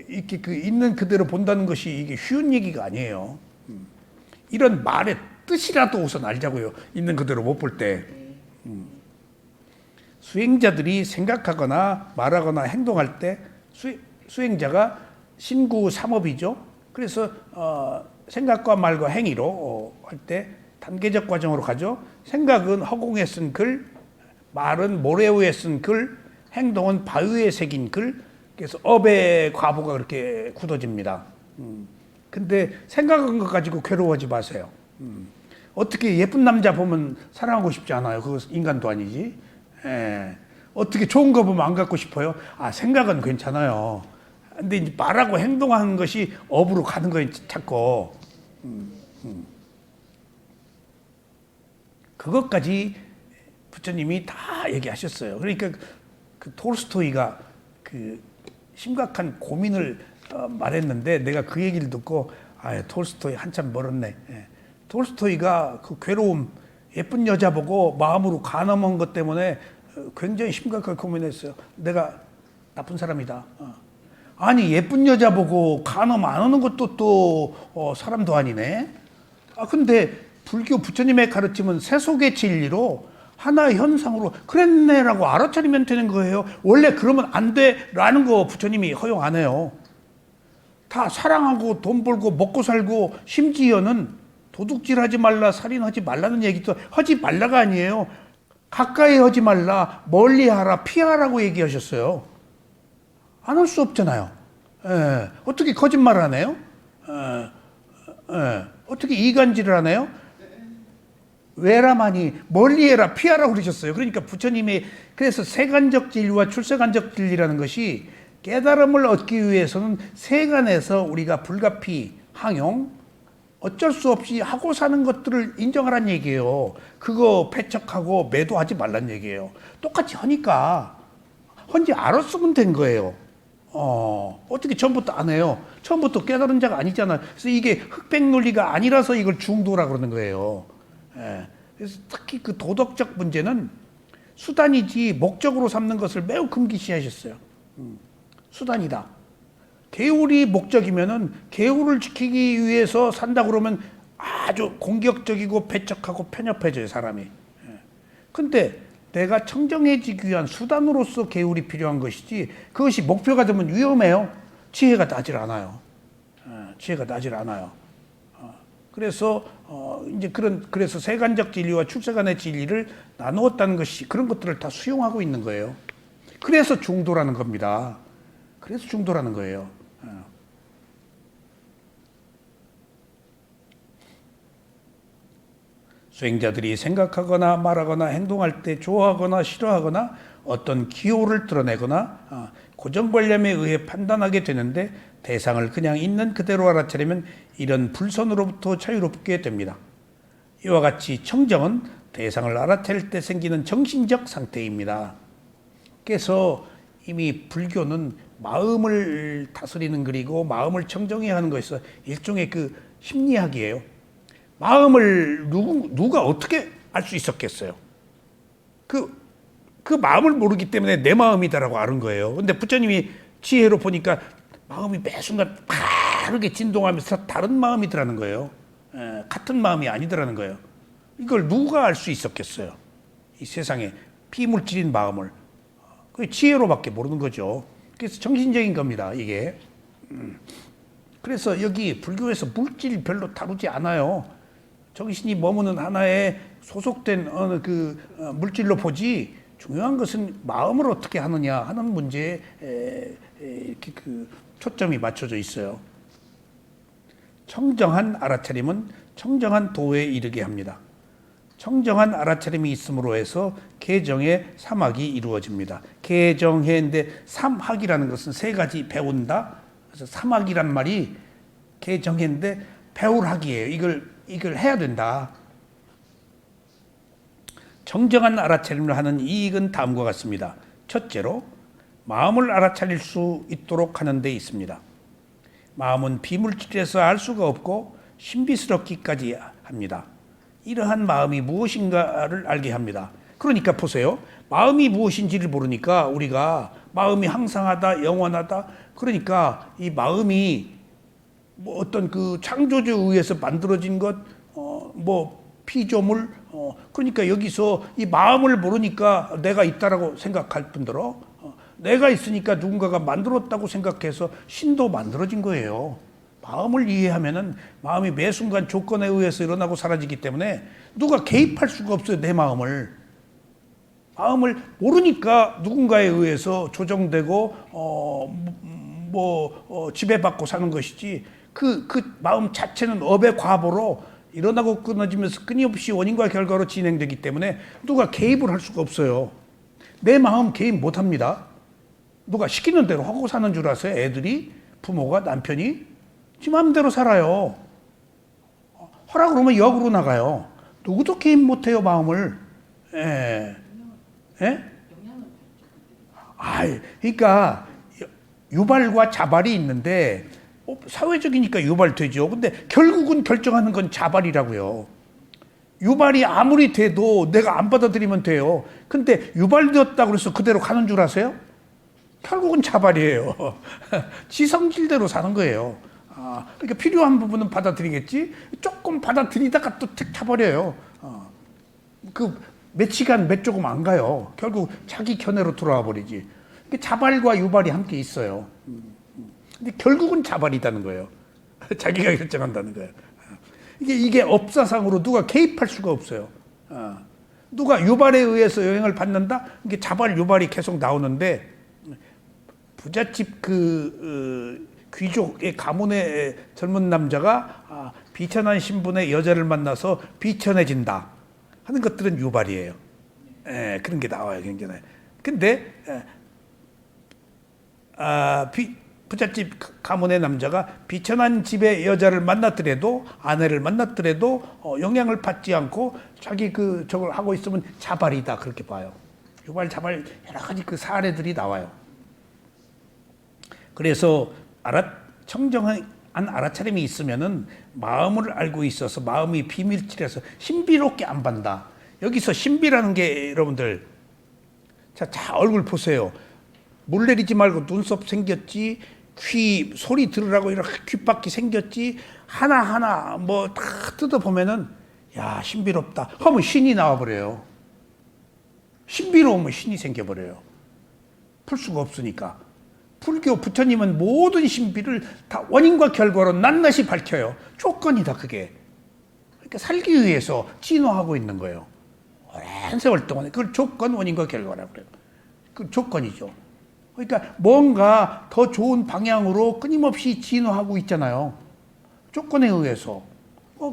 이렇게 그 있는 그대로 본다는 것이 이게 쉬운 얘기가 아니에요. 이런 말의 뜻이라도 우선 알자고요. 있는 그대로 못 볼 때. 수행자들이 생각하거나 말하거나 행동할 때 수행자가 신구 삼업이죠. 그래서 생각과 말과 행위로 할 때 단계적 과정으로 가죠. 생각은 허공에 쓴 글, 말은 모래 위에 쓴 글, 행동은 바위 위에 새긴 글. 그래서 업의 과보가 그렇게 굳어집니다. 근데 생각한 것 가지고 괴로워하지 마세요. 어떻게 예쁜 남자 보면 사랑하고 싶지 않아요. 그거 인간도 아니지. 예. 어떻게 좋은 거 보면 안 갖고 싶어요. 아, 생각은 괜찮아요. 근데 이제 말하고 행동하는 것이 업으로 가는 거예요, 자꾸. 그것까지 부처님이 다 얘기하셨어요. 그러니까 그 톨스토이가 그 심각한 고민을 말했는데 내가 그 얘기를 듣고 아, 톨스토이 한참 멀었네. 예. 톨스토이가 그 괴로움, 예쁜 여자 보고 마음으로 가늠한 것 때문에 굉장히 심각하게 고민했어요. 내가 나쁜 사람이다. 아니 예쁜 여자 보고 간음 안 하는 것도 또 사람도 아니네. 아 근데 불교 부처님의 가르침은 세속의 진리로 하나의 현상으로 그랬네라고 알아차리면 되는 거예요. 원래 그러면 안 돼라는 거 부처님이 허용 안 해요. 다 사랑하고 돈 벌고 먹고 살고 심지어는 도둑질하지 말라, 살인하지 말라는 얘기도 하지 말라가 아니에요. 가까이 하지 말라, 멀리 하라, 피하라고 얘기하셨어요. 안 할 수 없잖아요. 예. 어떻게 거짓말을 하네요? 어떻게 이간질을 하네요? 외라마니 멀리 해라, 피하라고 그러셨어요. 그러니까 부처님이 그래서 세간적 진리와 출세간적 진리라는 것이 깨달음을 얻기 위해서는 세간에서 우리가 불가피, 항용, 어쩔 수 없이 하고 사는 것들을 인정하라는 얘기예요. 그거 패척하고 매도하지 말란 얘기예요. 똑같이 하니까 헌지 알았으면 된 거예요. 어떻게 처음부터 안 해요? 처음부터 깨달은 자가 아니잖아요. 그래서 이게 흑백 논리가 아니라서 이걸 중도라 그러는 거예요. 예. 그래서 특히 그 도덕적 문제는 수단이지 목적으로 삼는 것을 매우 금기시하셨어요. 수단이다. 계율이 목적이면은 계율을 지키기 위해서 산다 그러면 아주 공격적이고 배척하고 편협해져요, 사람이. 근데 내가 청정해지기 위한 수단으로서 계율이 필요한 것이지 그것이 목표가 되면 위험해요. 지혜가 나질 않아요. 지혜가 나질 않아요. 그래서 그래서 세간적 진리와 출세간의 진리를 나누었다는 것이 그런 것들을 다 수용하고 있는 거예요. 그래서 중도라는 겁니다. 그래서 중도라는 거예요. 수행자들이 생각하거나 말하거나 행동할 때 좋아하거나 싫어하거나 어떤 기호를 드러내거나 고정관념에 의해 판단하게 되는데 대상을 그냥 있는 그대로 알아차리면 이런 불선으로부터 자유롭게 됩니다. 이와 같이 청정은 대상을 알아차릴 때 생기는 정신적 상태입니다. 그래서 이미 불교는 마음을 다스리는 글이고 마음을 청정해야 하는 것에서 일종의 그 심리학이에요. 마음을 누가 어떻게 알 수 있었겠어요? 그 마음을 모르기 때문에 내 마음이다라고 아는 거예요. 근데 부처님이 지혜로 보니까 마음이 매 순간 다르게 진동하면서 다른 마음이더라는 거예요. 같은 마음이 아니더라는 거예요. 이걸 누가 알 수 있었겠어요? 이 세상에 비물질인 마음을. 그 지혜로밖에 모르는 거죠. 그래서 정신적인 겁니다, 이게. 그래서 여기 불교에서 물질 별로 다루지 않아요. 정신이 머무는 하나에 소속된 어느 물질로 보지 중요한 것은 마음을 어떻게 하느냐 하는 문제에 이렇게 초점이 맞춰져 있어요. 청정한 알아차림은 청정한 도에 이르게 합니다. 청정한 알아차림이 있음으로 해서 개정의 삼학이 이루어집니다. 개정해인데 삼학이라는 것은 세 가지 배운다. 그래서 삼학이란 말이 개정해인데 배울 학이에요. 이걸 해야 된다. 청정한 알아차림을 하는 이익은 다음과 같습니다. 첫째로 마음을 알아차릴 수 있도록 하는 데 있습니다. 마음은 비물질에서 알 수가 없고 신비스럽기까지 합니다. 이러한 마음이 무엇인가를 알게 합니다. 그러니까 보세요. 마음이 무엇인지를 모르니까 우리가 마음이 항상하다, 영원하다. 그러니까 이 마음이 뭐 어떤 그 창조주에 의해서 만들어진 것, 피조물, 그러니까 여기서 이 마음을 모르니까 내가 있다라고 생각할 뿐더러 내가 있으니까 누군가가 만들었다고 생각해서 신도 만들어진 거예요. 마음을 이해하면은 마음이 매 순간 조건에 의해서 일어나고 사라지기 때문에 누가 개입할 수가 없어요, 내 마음을. 마음을 모르니까 누군가에 의해서 조정되고 지배받고 사는 것이지 그 마음 자체는 업의 과보로 일어나고 끊어지면서 끊임없이 원인과 결과로 진행되기 때문에 누가 개입을 할 수가 없어요. 내 마음 개입 못합니다. 누가 시키는 대로 하고 사는 줄 아세요? 애들이, 부모가, 남편이 지 마음대로 살아요. 하라 그러면 역으로 나가요. 누구도 개입 못해요, 마음을. 예. 예? 그러니까 유발과 자발이 있는데 사회적이니까 유발되죠. 근데 결국은 결정하는 건 자발이라고요. 유발이 아무리 돼도 내가 안 받아들이면 돼요. 근데 유발되었다고 해서 그대로 가는 줄 아세요? 결국은 자발이에요. 지 성질대로 사는 거예요. 그러니까 필요한 부분은 받아들이겠지. 조금 받아들이다가 또 툭 타버려요. 그 몇 시간 몇 조금 안 가요. 결국 자기 견해로 돌아와 버리지. 자발과 유발이 함께 있어요. 근데 결국은 자발이다는 거예요. 자기가 결정한다는 거예요. 이게 업사상으로 누가 개입할 수가 없어요. 누가 유발에 의해서 영향을 받는다? 이게 자발, 유발이 계속 나오는데 부잣집 귀족의 가문의 젊은 남자가 비천한 신분의 여자를 만나서 비천해진다 하는 것들은 유발이에요. 그런 게 나와요, 굉장히. 근데 부잣집 가문의 남자가 비천한 집의 여자를 만났더라도, 아내를 만났더라도 영향을 받지 않고 자기 저걸 하고 있으면 자발이다, 그렇게 봐요. 유발, 자발 여러 가지 사례들이 나와요. 그래서 청정한 알아차림이 있으면은 마음을 알고 있어서 마음이 비밀칠해서 신비롭게 안 반다. 여기서 신비라는 게 여러분들, 자 얼굴 보세요. 물 내리지 말고 눈썹 생겼지, 소리 들으라고 이렇게 귓바퀴 생겼지, 하나하나 다 뜯어보면은 야 신비롭다 하면 신이 나와버려요. 신비로우면 신이 생겨버려요. 풀 수가 없으니까. 불교 부처님은 모든 신비를 다 원인과 결과로 낱낱이 밝혀요. 조건이다, 그게. 그러니까 살기 위해서 진화하고 있는 거예요. 오랜 세월 동안에. 그걸 조건, 원인과 결과라고 그래요. 그 조건이죠. 그러니까 뭔가 더 좋은 방향으로 끊임없이 진화하고 있잖아요. 조건에 의해서.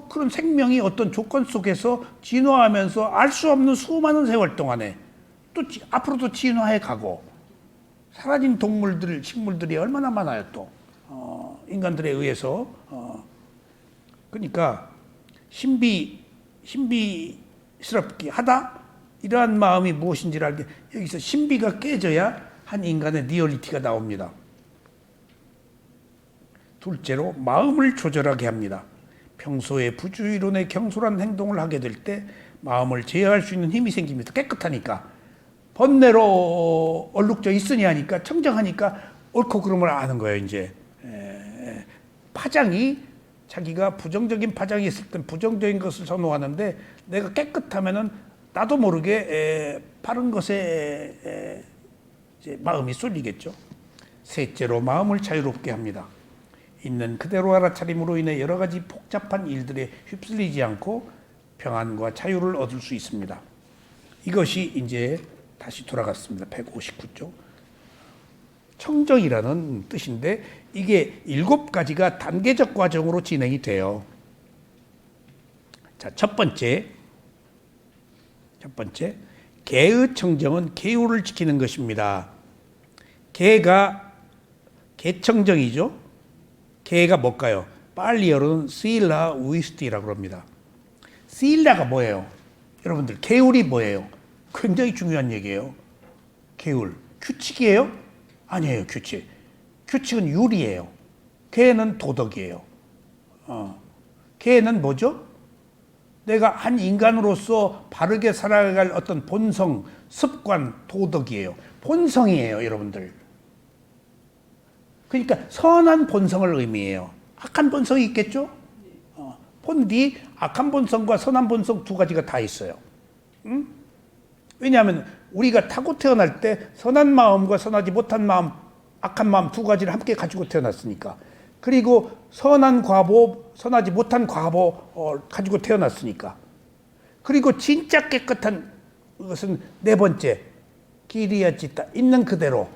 그런 생명이 어떤 조건 속에서 진화하면서 알 수 없는 수많은 세월 동안에 또 앞으로도 진화해 가고, 사라진 동물들, 식물들이 얼마나 많아요, 또. 인간들에 의해서. 그러니까, 신비스럽게 하다? 이러한 마음이 무엇인지를 알게, 여기서 신비가 깨져야 한 인간의 리얼리티가 나옵니다. 둘째로, 마음을 조절하게 합니다. 평소에 부주의론의 경솔한 행동을 하게 될 때, 마음을 제어할 수 있는 힘이 생깁니다. 깨끗하니까. 번뇌로 얼룩져 있으니 하니까, 청정하니까 옳고 그름을 아는 거예요, 이제. 파장이, 자기가 부정적인 파장이 있을 땐 부정적인 것을 선호하는데, 내가 깨끗하면은 나도 모르게 바른 것에 이제 마음이 쏠리겠죠. 셋째로, 마음을 자유롭게 합니다. 있는 그대로 알아차림으로 인해 여러 가지 복잡한 일들에 휩쓸리지 않고 평안과 자유를 얻을 수 있습니다. 이것이 이제 다시 돌아갔습니다. 159쪽. 청정이라는 뜻인데 이게 7가지가 단계적 과정으로 진행이 돼요. 자, 첫 번째, 개의 청정은 계율을 지키는 것입니다. 개청정이죠. 개가 뭘까요? 빨리어로는 실라 위스티라고 합니다. 실라가 뭐예요? 여러분들, 계율이 뭐예요? 굉장히 중요한 얘기예요. 계율. 규칙이에요? 아니에요, 규칙. 규칙은 율이에요. 계는 도덕이에요. 계는 뭐죠? 내가 한 인간으로서 바르게 살아갈 어떤 본성, 습관, 도덕이에요. 본성이에요, 여러분들. 그러니까 선한 본성을 의미해요. 악한 본성이 있겠죠? 본디 악한 본성과 선한 본성 2가지가 다 있어요. 응? 왜냐하면 우리가 타고 태어날 때 선한 마음과 선하지 못한 마음, 악한 마음 2가지를 함께 가지고 태어났으니까. 그리고 선한 과보, 선하지 못한 과보 가지고 태어났으니까. 그리고 진짜 깨끗한 그것은 네 번째, 기리야지타, 있는 그대로.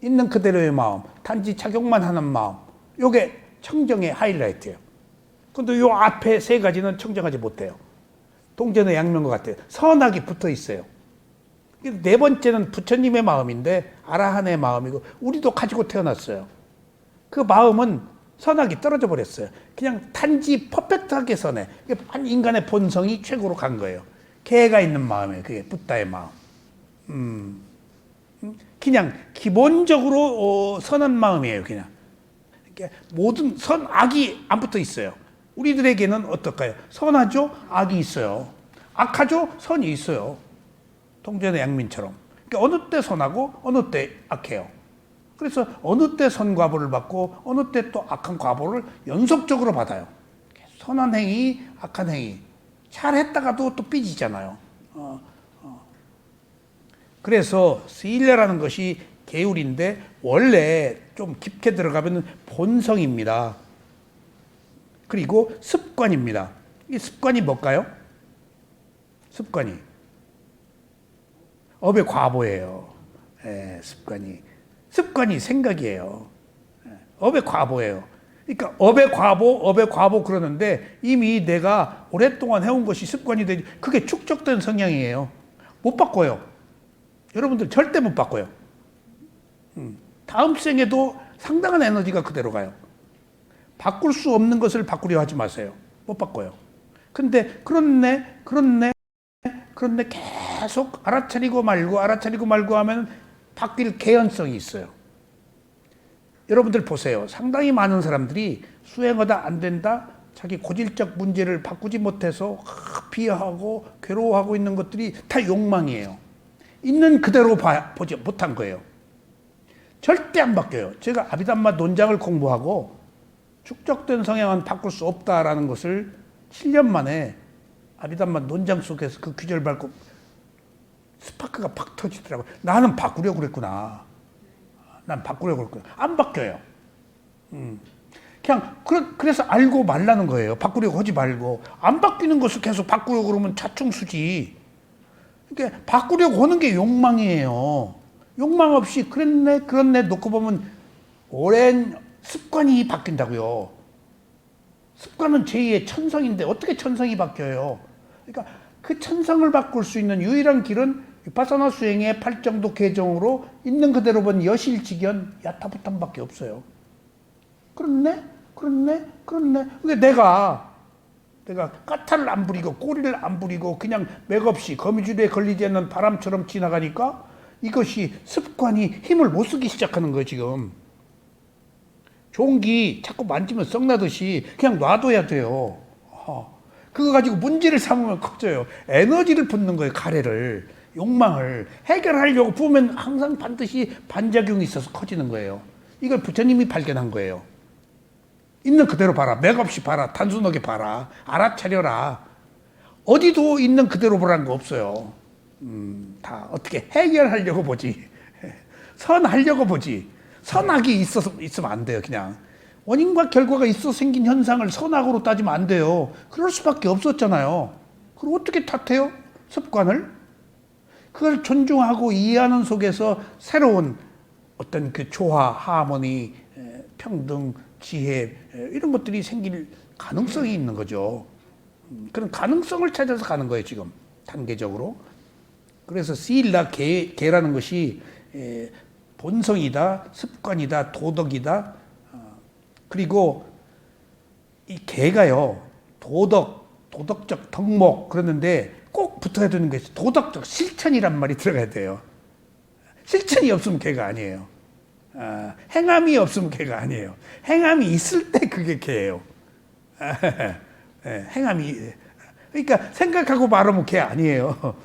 있는 그대로의 마음, 단지 착용만 하는 마음. 요게 청정의 하이라이트예요. 근데 요 앞에 세 가지는 청정하지 못해요. 동전의 양면과 같아요. 선악이 붙어 있어요. 네 번째는 부처님의 마음인데 아라한의 마음이고 우리도 가지고 태어났어요. 그 마음은 선악이 떨어져 버렸어요. 그냥 단지 퍼펙트하게 선해. 한 인간의 본성이 최고로 간 거예요. 개가 있는 마음이에요. 그게 붓다의 마음. 그냥 기본적으로 선한 마음이에요. 그냥 모든 선악이 안 붙어 있어요. 우리들에게는 어떨까요? 선하죠? 악이 있어요. 악하죠? 선이 있어요. 동전의 양면처럼. 그러니까 어느 때 선하고 어느 때 악해요. 그래서 어느 때 선과보를 받고 어느 때 또 악한 과보를 연속적으로 받아요. 선한 행위, 악한 행위. 잘했다가도 또 삐지잖아요. 그래서 스일레라는 것이 계율인데 원래 좀 깊게 들어가면 본성입니다. 그리고 습관입니다. 이 습관이 뭘까요? 습관이 업의 과보예요. 습관이 생각이에요. 업의 과보예요. 그러니까 업의 과보 그러는데 이미 내가 오랫동안 해온 것이 습관이 되지, 그게 축적된 성향이에요. 못 바꿔요. 여러분들 절대 못 바꿔요. 다음 생에도 상당한 에너지가 그대로 가요. 바꿀 수 없는 것을 바꾸려 하지 마세요. 못 바꿔요. 근데 그렇네 계속 알아차리고 말고 하면 바뀔 개연성이 있어요. 여러분들 보세요. 상당히 많은 사람들이 수행하다 안 된다, 자기 고질적 문제를 바꾸지 못해서 비하하고 괴로워하고 있는 것들이 다 욕망이에요. 있는 그대로 보지 못한 거예요. 절대 안 바뀌어요. 제가 아비담마 논장을 공부하고 축적된 성향은 바꿀 수 없다라는 것을 7년 만에 아비담마 논장 속에서 그 귀절 밟고 스파크가 팍 터지더라고요. 나는 바꾸려고 그랬구나. 안 바뀌어요. 그냥 그래서 알고 말라는 거예요. 바꾸려고 하지 말고. 안 바뀌는 것을 계속 바꾸려고 그러면 자충수지. 그러니까 바꾸려고 하는 게 욕망이에요. 욕망 없이 그렇네 놓고 보면 오랜 습관이 바뀐다고요. 습관은 제2의 천성인데 어떻게 천성이 바뀌어요? 그러니까 그 천성을 바꿀 수 있는 유일한 길은 비파사나 수행의 8정도 개정으로 있는 그대로 본 여실직연 야타부탐밖에 없어요. 그렇네. 그게 내가 까탈을 안 부리고 꼬리를 안 부리고 그냥 맥없이 거미줄에 걸리지 않는 바람처럼 지나가니까 이것이 습관이 힘을 못 쓰기 시작하는 거예요. 지금 종기 자꾸 만지면 썩나듯이 그냥 놔둬야 돼요. 그거 가지고 문제를 삼으면 커져요. 에너지를 붓는 거예요. 가래를, 욕망을 해결하려고 보면 항상 반드시 반작용이 있어서 커지는 거예요. 이걸 부처님이 발견한 거예요. 있는 그대로 봐라. 맥없이 봐라. 단순하게 봐라. 알아차려라. 어디도 있는 그대로 보라는 거 없어요. 다 어떻게 해결하려고 보지. 선하려고 보지. 선악이 있으면 안 돼요. 그냥 원인과 결과가 있어 생긴 현상을 선악으로 따지면 안 돼요. 그럴 수밖에 없었잖아요. 그럼 어떻게 탓해요? 습관을? 그걸 존중하고 이해하는 속에서 새로운 어떤 그 조화, 하모니, 평등, 지혜 이런 것들이 생길 가능성이 있는 거죠. 그런 가능성을 찾아서 가는 거예요. 지금 단계적으로. 그래서 시일라 계라는 것이 본성이다, 습관이다, 도덕이다. 그리고 이 계가요, 도덕적 덕목 그러는데 꼭 붙어야 되는 게 있어요. 도덕적 실천이란 말이 들어가야 돼요. 실천이 없으면 계가 아니에요. 행함이 없으면 계가 아니에요. 행함이 있을 때 그게 계예요. 행함이, 그러니까 생각하고 말하면 계 아니에요.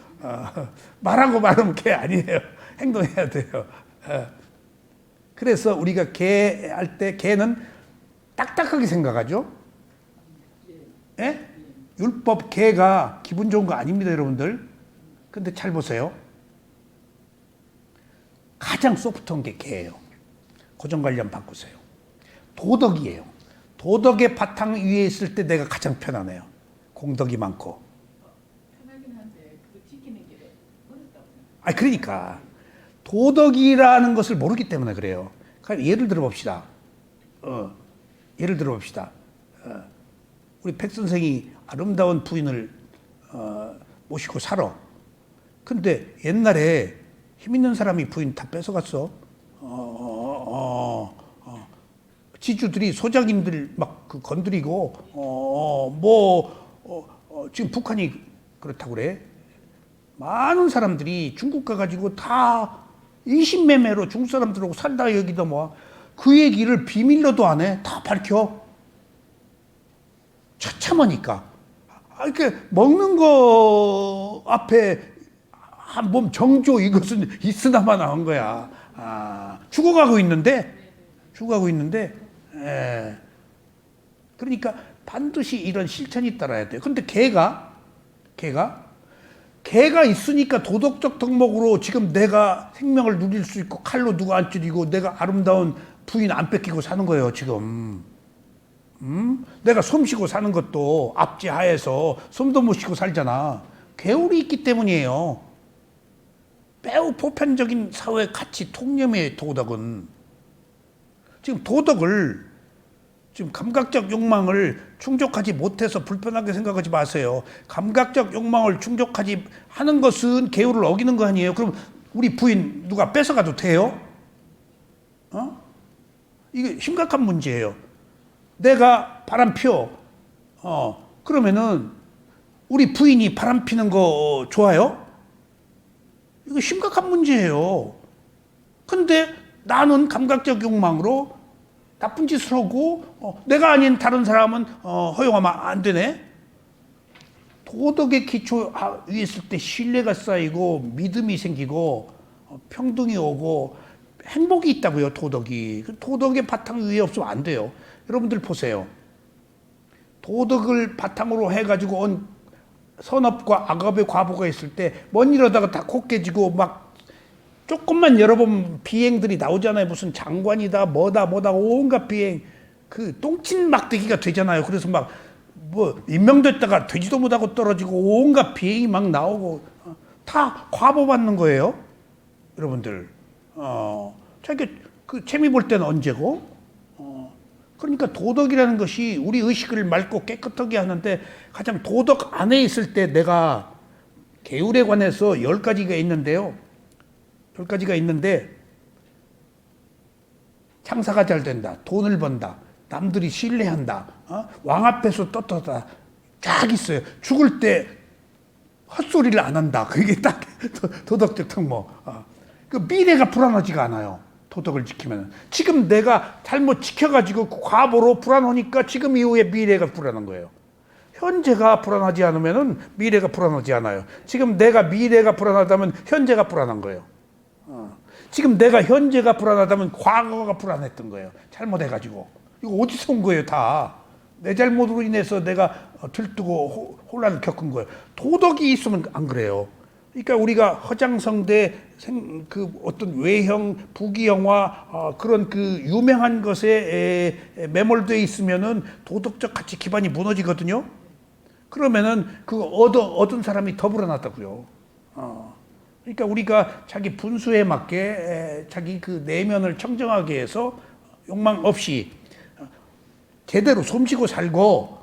말하고 말하면 계 아니에요. 행동해야 돼요. 그래서 우리가 계 할 때 계는 딱딱하게 생각하죠. 예? 율법 계가 기분 좋은 거 아닙니다, 여러분들. 근데 잘 보세요. 가장 소프트한 게 계예요. 고정관념 바꾸세요. 도덕이에요. 도덕의 바탕 위에 있을 때 내가 가장 편안해요. 공덕이 많고. 아, 그러니까 도덕이라는 것을 모르기 때문에 그래요. 그러니까 예를 들어 봅시다. 예를 들어 봅시다. 우리 백 선생이 아름다운 부인을 모시고 살아. 근데 옛날에 힘 있는 사람이 부인 다 뺏어갔어. 지주들이 소장님들 막 그 건드리고 지금 북한이 그렇다고 그래. 많은 사람들이 중국 가가지고 다 인신매매로 중국 사람들하고 살다 여기다 뭐 그 얘기를 비밀로도 안 해. 다 밝혀. 처참하니까. 이렇게 먹는 거 앞에 한 몸 정조 이것은 있으나마 나온 거야. 죽어가고 있는데, 그러니까 반드시 이런 실천이 따라야 돼요. 근데 개가 있으니까 도덕적 덕목으로 지금 내가 생명을 누릴 수 있고 칼로 누가 안 찌르고 내가 아름다운 부인 안 뺏기고 사는 거예요, 지금. 내가 솜 쉬고 사는 것도 압제하에서 솜도 못 쉬고 살잖아. 개울이 있기 때문이에요. 매우 보편적인 사회 가치 통념의 도덕은. 지금 도덕을, 지금 감각적 욕망을 충족하지 못해서 불편하게 생각하지 마세요. 감각적 욕망을 충족하지 하는 것은 계율을 어기는 거 아니에요. 그럼 우리 부인 누가 뺏어가도 돼요? 이게 심각한 문제예요. 내가 바람 피워. 그러면은 우리 부인이 바람 피는 거 좋아요? 이거 심각한 문제예요. 근데 나는 감각적 욕망으로 나쁜 짓을 하고 내가 아닌 다른 사람은 허용하면 안 되네. 도덕의 기초 위에 있을 때 신뢰가 쌓이고 믿음이 생기고 평등이 오고 행복이 있다고요. 도덕이. 도덕의 바탕 위에 없으면 안 돼요. 여러분들 보세요. 도덕을 바탕으로 해가지고 온 선업과 악업의 과보가 있을 때 뭔 일하다가 다 코 깨지고 막 조금만 열어보면 비행들이 나오잖아요. 무슨 장관이다 뭐다 온갖 비행. 그 똥친 막대기가 되잖아요. 그래서 막 뭐 임명됐다가 되지도 못하고 떨어지고 온갖 비행이 막 나오고 다 과보 받는 거예요. 여러분들. 자기 그 재미 볼 때는 언제고? 그러니까 도덕이라는 것이 우리 의식을 맑고 깨끗하게 하는데 가장 도덕 안에 있을 때 내가 계율에 관해서 10가지가 있는데요. 10가지가 있는데 장사가 잘 된다. 돈을 번다. 남들이 신뢰한다. 왕 앞에서 떳떳하다. 쫙 있어요. 죽을 때 헛소리를 안 한다. 그게 딱 도덕적 특목. 그 미래가 불안하지가 않아요. 도덕을 지키면. 지금 내가 잘못 지켜가지고 과보로 불안하니까 지금 이후에 미래가 불안한 거예요. 현재가 불안하지 않으면 미래가 불안하지 않아요. 지금 내가 미래가 불안하다면 현재가 불안한 거예요. 지금 내가 현재가 불안하다면 과거가 불안했던 거예요. 잘못해가지고. 이거 어디서 온 거예요, 다. 내 잘못으로 인해서 내가 들뜨고 혼란을 겪은 거예요. 도덕이 있으면 안 그래요. 그러니까 우리가 허장성대 그 어떤 외형, 부귀영화 그런 그 유명한 것에 매몰되어 있으면은 도덕적 가치 기반이 무너지거든요. 그러면은 그 얻은 사람이 더 불안하다고요. 그러니까 우리가 자기 분수에 맞게 자기 그 내면을 청정하게 해서 욕망 없이 제대로 솜씨고 살고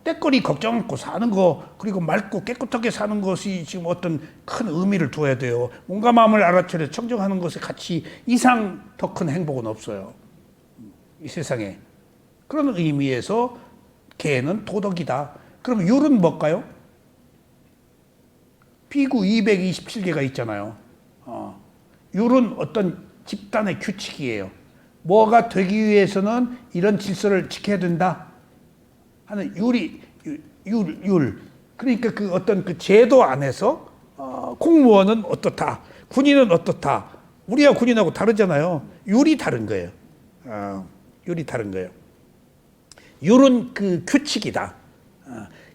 때거리 걱정 않고 사는 거 그리고 맑고 깨끗하게 사는 것이 지금 어떤 큰 의미를 두어야 돼요. 몸과 마음을 알아차려 청정하는 것의 가치 이상 더 큰 행복은 없어요. 이 세상에. 그런 의미에서 개는 도덕이다. 그럼 율은 뭘까요? 비구 227개가 있잖아요. 율은 어떤 집단의 규칙이에요. 뭐가 되기 위해서는 이런 질서를 지켜야 된다 하는 율. 그러니까 그 어떤 그 제도 안에서 공무원은 어떻다, 군인은 어떻다. 우리와 군인하고 다르잖아요. 율이 다른 거예요. 율이 다른 거예요. 율은 그 규칙이다.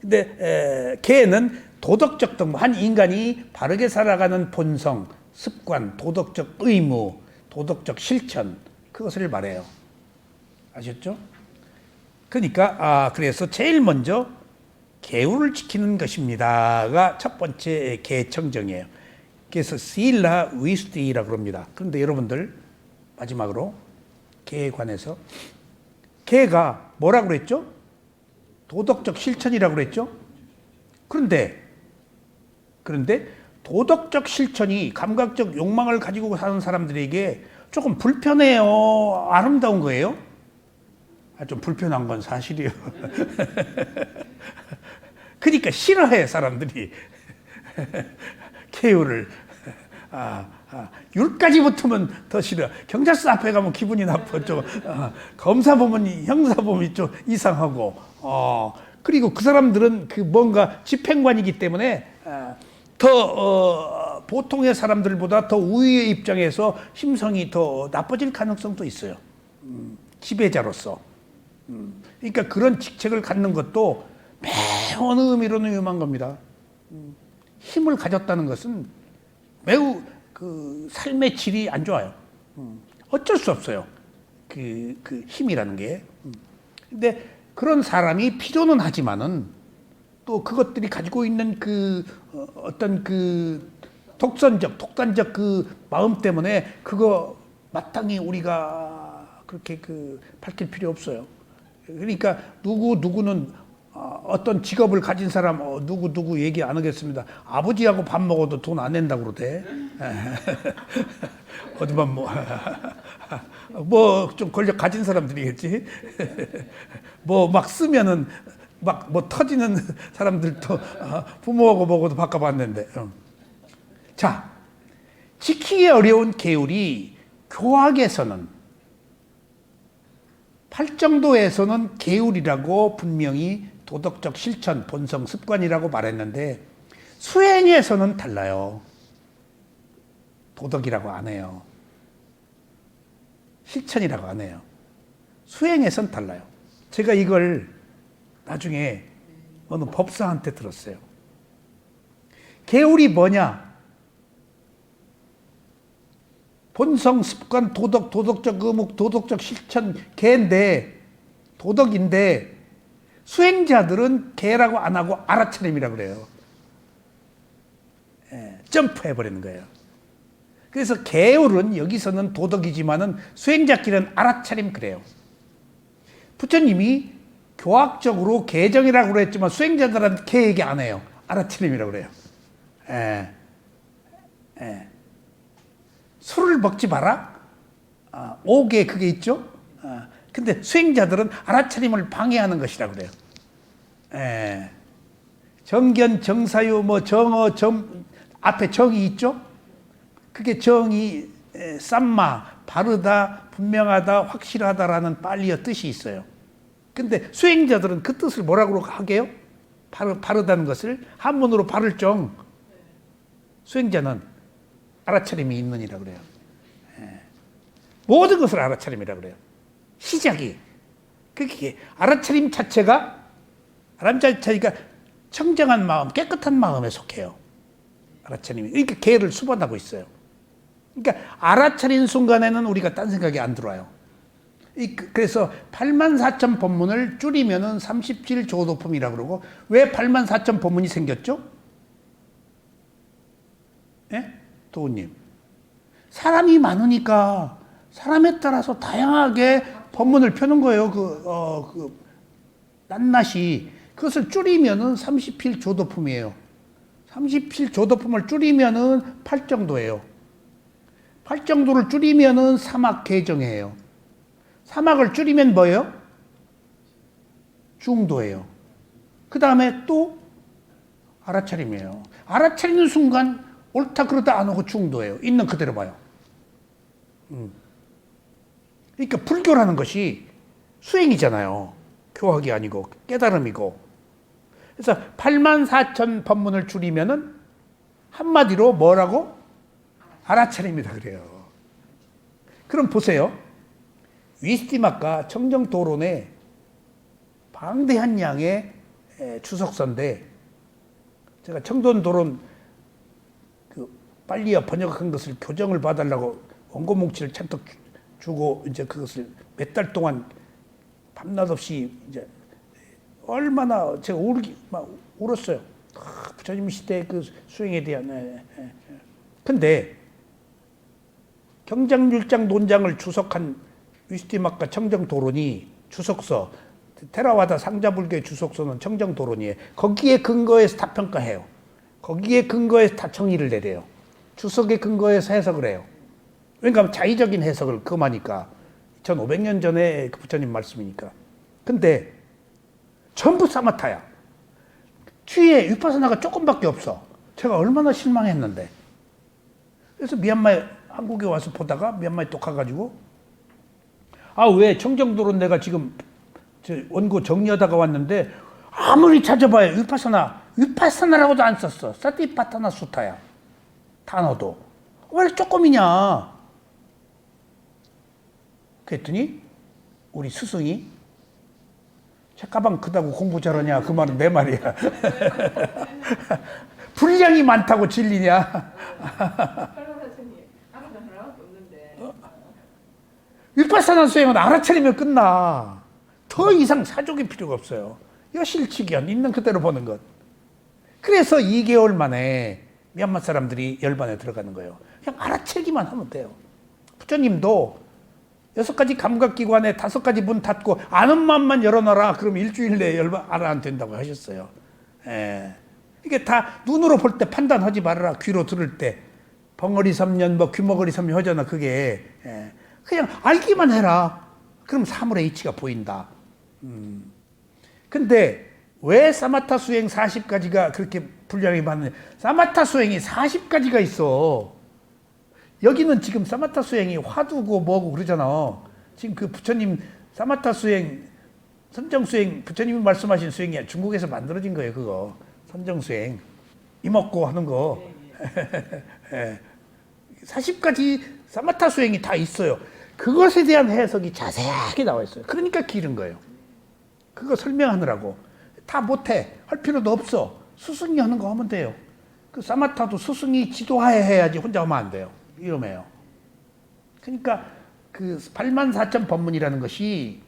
근데 개는 도덕적 덕목, 한 인간이 바르게 살아가는 본성, 습관, 도덕적 의무, 도덕적 실천 그것을 말해요. 아셨죠? 그러니까 그래서 제일 먼저 계율을 지키는 것입니다가 첫 번째 개청정이에요. 그래서 실라 위스티라고 그럽니다. 그런데 여러분들 마지막으로 개에 관해서 개가 뭐라고 그랬죠? 도덕적 실천이라고 그랬죠? 그런데 도덕적 실천이 감각적 욕망을 가지고 사는 사람들에게 조금 불편해요? 아름다운 거예요? 좀 불편한 건 사실이에요. 그러니까 싫어해 사람들이. 개요를. 율까지 붙으면 더 싫어. 경찰서 앞에 가면 기분이 나빠. 좀 검사 보면 형사 보면 좀 이상하고. 그리고 그 사람들은 그 뭔가 집행관이기 때문에 더 보통의 사람들보다 더 우위의 입장에서 심성이 더 나빠질 가능성도 있어요. 지배자로서. 그러니까 그런 직책을 갖는 것도 매우 어느 의미로는 위험한 겁니다. 힘을 가졌다는 것은 매우 그 삶의 질이 안 좋아요. 어쩔 수 없어요. 그 힘이라는 게. 근데 그런 사람이 필요는 하지만은 또 그것들이 가지고 있는 그 어떤 그 독단적 그 마음 때문에 그거 마땅히 우리가 그렇게 그 밝힐 필요 없어요. 그러니까 누구는 어떤 직업을 가진 사람 누구 얘기 안 하겠습니다. 아버지하고 밥 먹어도 돈 안 낸다고 그러대. 어디만 뭐 좀 권력 가진 사람들이겠지. 뭐 막 쓰면은 막 뭐 터지는 사람들도 부모하고 먹어도 바꿔봤는데. 자, 지키기 어려운 계율이 교학에서는 팔정도에서는 계율이라고 분명히 도덕적 실천, 본성, 습관이라고 말했는데 수행에서는 달라요. 도덕이라고 안 해요. 실천이라고 안 해요. 수행에서는 달라요. 제가 이걸 나중에 어느 법사한테 들었어요. 계율이 뭐냐? 본성, 습관, 도덕적 의무, 도덕적 실천, 개인데, 도덕인데, 수행자들은 개라고 안 하고 알아차림이라고 그래요. 점프해버리는 거예요. 그래서 계율은 여기서는 도덕이지만은 수행자끼리는 알아차림 그래요. 부처님이 교학적으로 계정이라고 그랬지만 수행자들한테 개 얘기 안 해요. 알아차림이라고 그래요. 술을 먹지 마라? 옥에 그게 있죠? 근데 수행자들은 알아차림을 방해하는 것이라고 그래요. 정견, 정사유, 뭐 정어, 앞에 정이 있죠? 그게 정이 쌈마, 바르다, 분명하다, 확실하다라는 빨리어 뜻이 있어요. 근데 수행자들은 그 뜻을 뭐라고 하게요? 바르다는 것을 한문으로 바를 정. 수행자는 알아차림이 있느니라 그래요. 모든 것을 알아차림이라 그래요. 시작이. 그게 알아차림 자체가 청정한 마음, 깨끗한 마음에 속해요. 알아차림이. 그러니까 개를 수반하고 있어요. 그러니까 알아차린 순간에는 우리가 딴 생각이 안 들어와요. 그래서 84,000 법문을 줄이면은 37조도품이라고 그러고, 왜 84,000 법문이 생겼죠? 예? 도우님. 사람이 많으니까 사람에 따라서 다양하게 법문을 펴는 거예요. 낱낱이. 그것을 줄이면은 37조도품이에요. 37조도품을 줄이면은 8정도예요. 8정도를 줄이면은 사막 개정이에요. 사막을 줄이면 뭐예요? 중도예요. 그 다음에 또 알아차림이에요. 알아차리는 순간 옳다 그러다 안 오고 중도예요. 있는 그대로 봐요. 그러니까 불교라는 것이 수행이잖아요. 교학이 아니고 깨달음이고. 그래서 84,000 법문을 줄이면은 한마디로 뭐라고? 알아차림이다 그래요. 그럼 보세요. 위스티마카 청정도론에 방대한 양의 주석서인데, 제가 청정도론 빨리야 번역한 것을 교정을 봐달라고 원고 뭉치를 찬뜩 주고 이제 그것을 몇 달 동안 밤낮 없이 이제 얼마나 제가 울었어요. 부처님 시대의 그 수행에 대한. 근데 경장률장 논장을 주석한 위스티막과 청정도론이 주석서, 테라와다 상자불교의 주석서는 청정도론이에요. 거기에 근거해서 다 평가해요. 거기에 근거해서 다 정의를 내려요. 주석에 근거해서 해석을 해요. 그러니까 자의적인 해석을 금하니까. 2500년 전에 그 부처님 말씀이니까. 근데 전부 사마타야. 뒤에 위파사나가 조금밖에 없어. 제가 얼마나 실망했는데. 그래서 미얀마에 한국에 와서 보다가 미얀마에 또 가가지고 왜 청정도론 내가 지금 원고 정리하다가 왔는데 아무리 찾아봐요 위파사나라고도 안 썼어. 사티파타나 수타야. 단어도. 왜 조금이냐. 그랬더니 우리 스승이 책가방 크다고 공부 잘하냐 그 말은 내 말이야. 분량이 많다고 진리냐. 위파사나 수행은 알아차리면 끝나. 더 이상 사족이 필요가 없어요. 여실치견 있는 그대로 보는 것. 그래서 2개월 만에 미얀마 사람들이 열반에 들어가는 거예요. 그냥 알아채기만 하면 돼요. 부처님도 6가지 감각기관에 5가지 문 닫고 아는 마음만 열어놔라. 그럼 일주일 내에 열반 알아안 된다고 하셨어요. 이게 다 눈으로 볼 때 판단하지 말아라. 귀로 들을 때 벙어리 3년 뭐 귀머거리 3년 하잖아. 그게 그냥 알기만 해라. 그럼 사물의 이치가 보인다. 근데 왜 사마타 수행 40가지가 그렇게 분량이 많은데 사마타 수행이 40가지가 있어. 여기는 지금 사마타 수행이 화두고 뭐고 그러잖아. 지금 그 부처님 사마타 수행, 선정 수행, 부처님이 말씀하신 수행이 중국에서 만들어진 거예요. 그거 선정 수행, 이먹고 하는 거. 40가지 사마타 수행이 다 있어요. 그것에 대한 해석이 자세하게 나와 있어요. 그러니까 길은 거예요. 그거 설명하느라고. 다 못해. 할 필요도 없어. 스승이 하는 거 하면 돼요. 그 사마타도 스승이 지도하에 해야지 혼자 하면 안 돼요. 위험해요. 그러니까 그 84,000 법문이라는 것이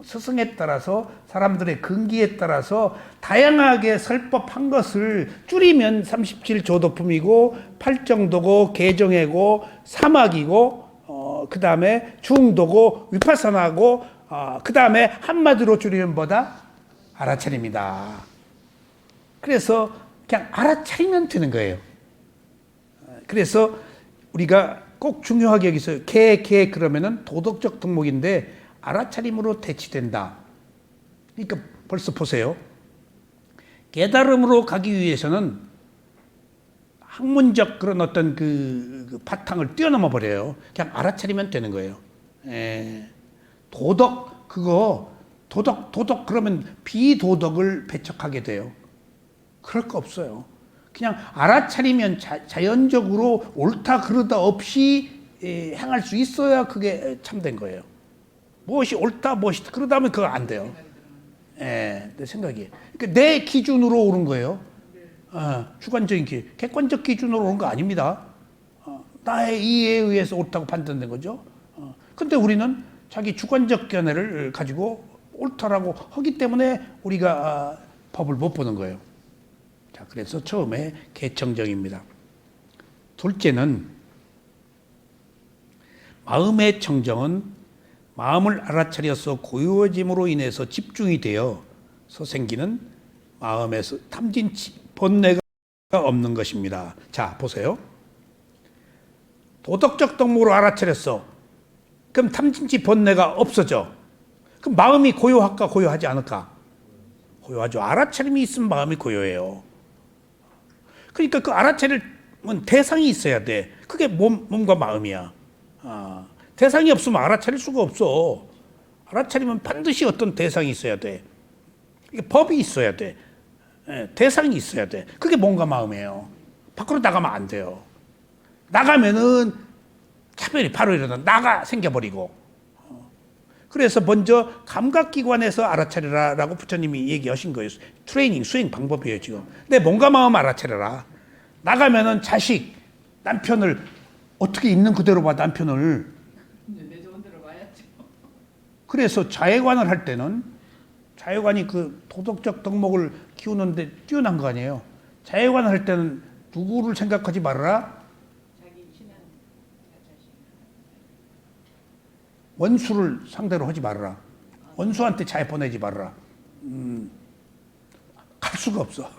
스승에 따라서 사람들의 근기에 따라서 다양하게 설법한 것을 줄이면 37조도품이고 8정도고 개정회고 사막이고 그 다음에 중도고 위파사나고 그 다음에 한마디로 줄이면 뭐다? 알아차림이다. 그래서 그냥 알아차리면 되는 거예요. 그래서 우리가 꼭 중요하게 여기서 개 그러면은 도덕적 덕목인데 알아차림으로 대치된다. 그러니까 벌써 보세요. 깨달음으로 가기 위해서는 학문적 그런 어떤 그 바탕을 뛰어넘어 버려요. 그냥 알아차리면 되는 거예요. 도덕 그거 도덕 그러면 비도덕을 배척하게 돼요. 그럴 거 없어요. 그냥 알아차리면 자연적으로 옳다 그르다 없이 행할 수 있어야 그게 참된 거예요. 무엇이 옳다 무엇이 그러다 하면 그거 안 돼요. 내 생각이. 그러니까 내 기준으로 옳은 거예요. 주관적인 객관적 기준으로 옳은 거 아닙니다. 나의 이해에 의해서 옳다고 판단된 거죠. 근데 우리는 자기 주관적 견해를 가지고 옳다라고 하기 때문에 우리가 법을 못 보는 거예요. 자, 그래서 처음에 개청정입니다. 둘째는 마음의 청정은 마음을 알아차려서 고요해짐으로 인해서 집중이 되어서 생기는 마음에서 탐진 본내가 없는 것입니다. 자, 보세요. 도덕적 덕목으로 알아차렸어. 그럼 탐진치 본내가 없어져. 그럼 마음이 고요할까 고요하지 않을까? 고요하죠. 알아차림이 있으면 마음이 고요해요. 그러니까 그 알아차림은 대상이 있어야 돼. 그게 몸과 마음이야. 대상이 없으면 알아차릴 수가 없어. 알아차리면 반드시 어떤 대상이 있어야 돼. 이게 법이 있어야 돼. 대상이 있어야 돼. 그게 몸과 마음이에요. 밖으로 나가면 안 돼요. 나가면은 차별이 바로 일어나. 나가 생겨버리고. 그래서 먼저 감각기관에서 알아차려라라고 부처님이 얘기하신 거예요. 트레이닝, 수행 방법이에요, 지금. 내 몸과 마음 알아차려라. 나가면은 자식, 남편을 어떻게 있는 그대로 봐, 남편을. 내 좋은 대로 봐야죠. 그래서 자해관을 할 때는 자해관이 그 도덕적 덕목을 키우는데 뛰어난 거 아니에요. 자해관을 할 때는 누구를 생각하지 말아라? 원수를 상대로 하지 말아라. 원수한테 잘 보내지 말아라. 갈 수가 없어.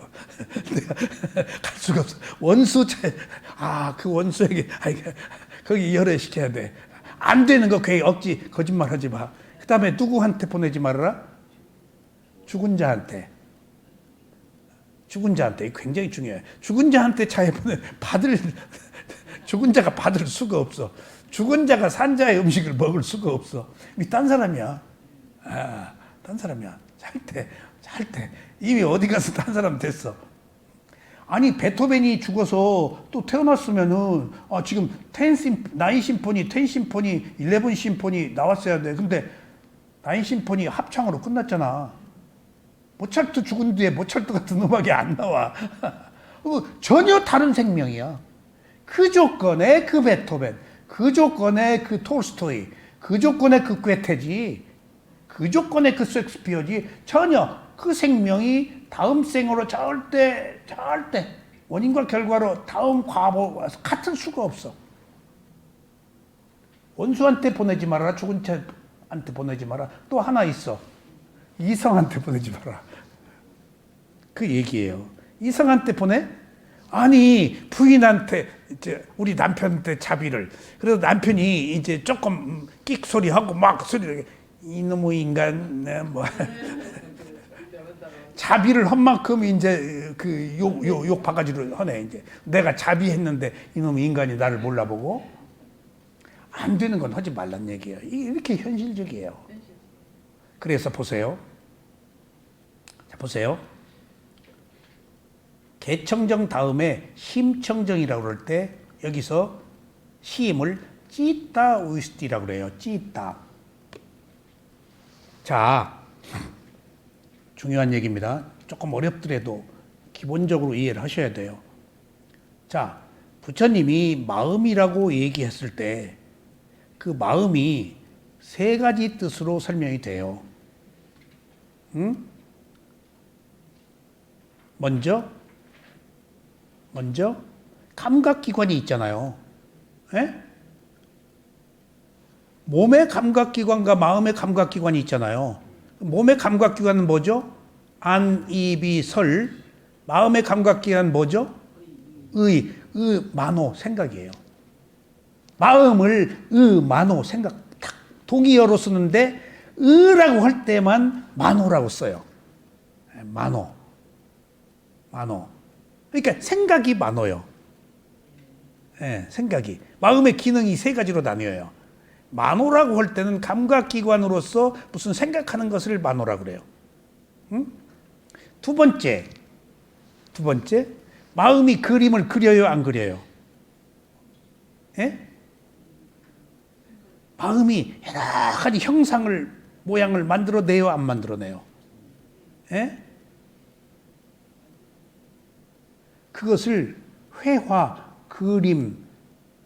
내가 갈 수가 없어. 원수 그 원수에게 거기 열애시켜야 돼. 안 되는 거 괜히 억지 거짓말 하지 마. 그 다음에 누구한테 보내지 말아라? 죽은 자한테. 죽은 자한테 굉장히 중요해. 죽은 자한테 잘 죽은 자가 받을 수가 없어. 죽은 자가 산 자의 음식을 먹을 수가 없어. 딴 사람이야. 딴 사람이야. 잘 때. 이미 어디 가서 딴 사람 됐어. 아니, 베토벤이 죽어서 또 태어났으면은, 지금 9 심포니, 10 심포니, 11 심포니 나왔어야 돼. 근데 9 심포니 합창으로 끝났잖아. 모차르트 죽은 뒤에 모차르트 같은 음악이 안 나와. 전혀 다른 생명이야. 그 조건에 그 베토벤, 그 조건에 그 톨스토이, 그 조건에 그 괴테지, 그 조건에 그 셰익스피어지. 전혀 그 생명이 다음 생으로 절대 원인과 결과로 다음 과거 와서 같을 수가 없어. 원수한테 보내지 말아라. 죽은 자한테 보내지 마라. 또 하나 있어. 이성한테 보내지 마라. 그 얘기예요. 이성한테 보내? 아니, 부인한테, 우리 남편한테 자비를. 그래서 남편이 이제 조금 끽 소리하고 막 소리를, 이놈의 인간, 뭐. 자비를 한 만큼 이제 그 욕 바가지를 하네. 이제 내가 자비했는데 이놈의 인간이 나를 몰라보고. 안 되는 건 하지 말란 얘기예요. 이렇게 현실적이에요. 그래서 보세요. 자, 보세요. 개청정 다음에 심청정이라고 그럴 때 여기서 시임을 찌따 우스티라고 그래요. 찌따. 자, 중요한 얘기입니다. 조금 어렵더라도 기본적으로 이해를 하셔야 돼요. 자, 부처님이 마음이라고 얘기했을 때 그 마음이 세 가지 뜻으로 설명이 돼요. 먼저 감각기관이 있잖아요. 에? 몸의 감각기관과 마음의 감각기관이 있잖아요. 몸의 감각기관은 뭐죠? 안, 이, 비, 설. 마음의 감각기관은 뭐죠? 만호, 생각이에요. 마음을 만호, 생각, 딱 동의어로 쓰는데 라고 할 때만 만호라고 써요. 만호. 그러니까 생각이 만호요. 생각이. 마음의 기능이 세 가지로 나뉘어요. 만호라고 할 때는 감각기관으로서 무슨 생각하는 것을 만호라고 그래요. 두 번째, 마음이 그림을 그려요, 안 그려요? 마음이 여러 가지 형상을, 모양을 만들어내요, 안 만들어내요? 그것을 회화, 그림,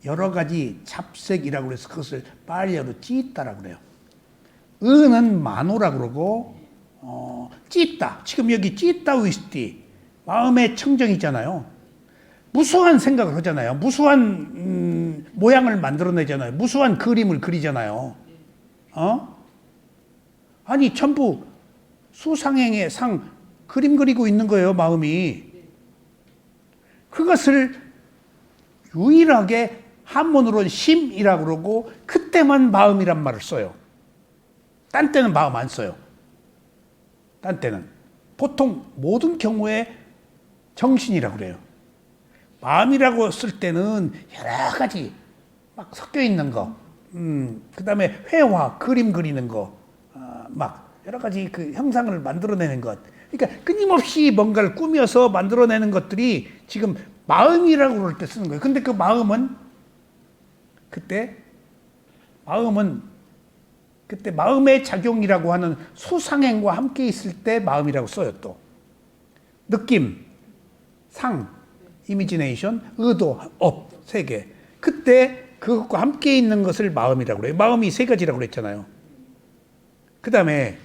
여러 가지 잡색이라고 해서 그것을 빨리어로 찌따라고 그래요. 은은 만호라고 그러고, 찌따. 지금 여기 찌따 위스티. 마음의 청정이잖아요. 무수한 생각을 하잖아요. 무수한 모양을 만들어내잖아요. 무수한 그림을 그리잖아요. 아니, 전부 수상행의 상, 그림 그리고 있는 거예요, 마음이. 그것을 유일하게 한문으로는 심이라고 그러고, 그때만 마음이란 말을 써요. 딴 때는 마음 안 써요. 딴 때는. 보통 모든 경우에 정신이라고 그래요. 마음이라고 쓸 때는 여러 가지 막 섞여 있는 거, 그 다음에 회화, 그림 그리는 거, 막 여러 가지 그 형상을 만들어내는 것. 그러니까 끊임없이 뭔가를 꾸며서 만들어내는 것들이 지금 마음이라고 그럴 때 쓰는 거예요. 근데 그 마음은 그때 마음의 작용이라고 하는 수상행과 함께 있을 때 마음이라고 써요. 또 느낌, 상, 이미지네이션, 의도, 업, 세 개. 그때 그것과 함께 있는 것을 마음이라고 그래요. 마음이 세 가지라고 그랬잖아요. 그 다음에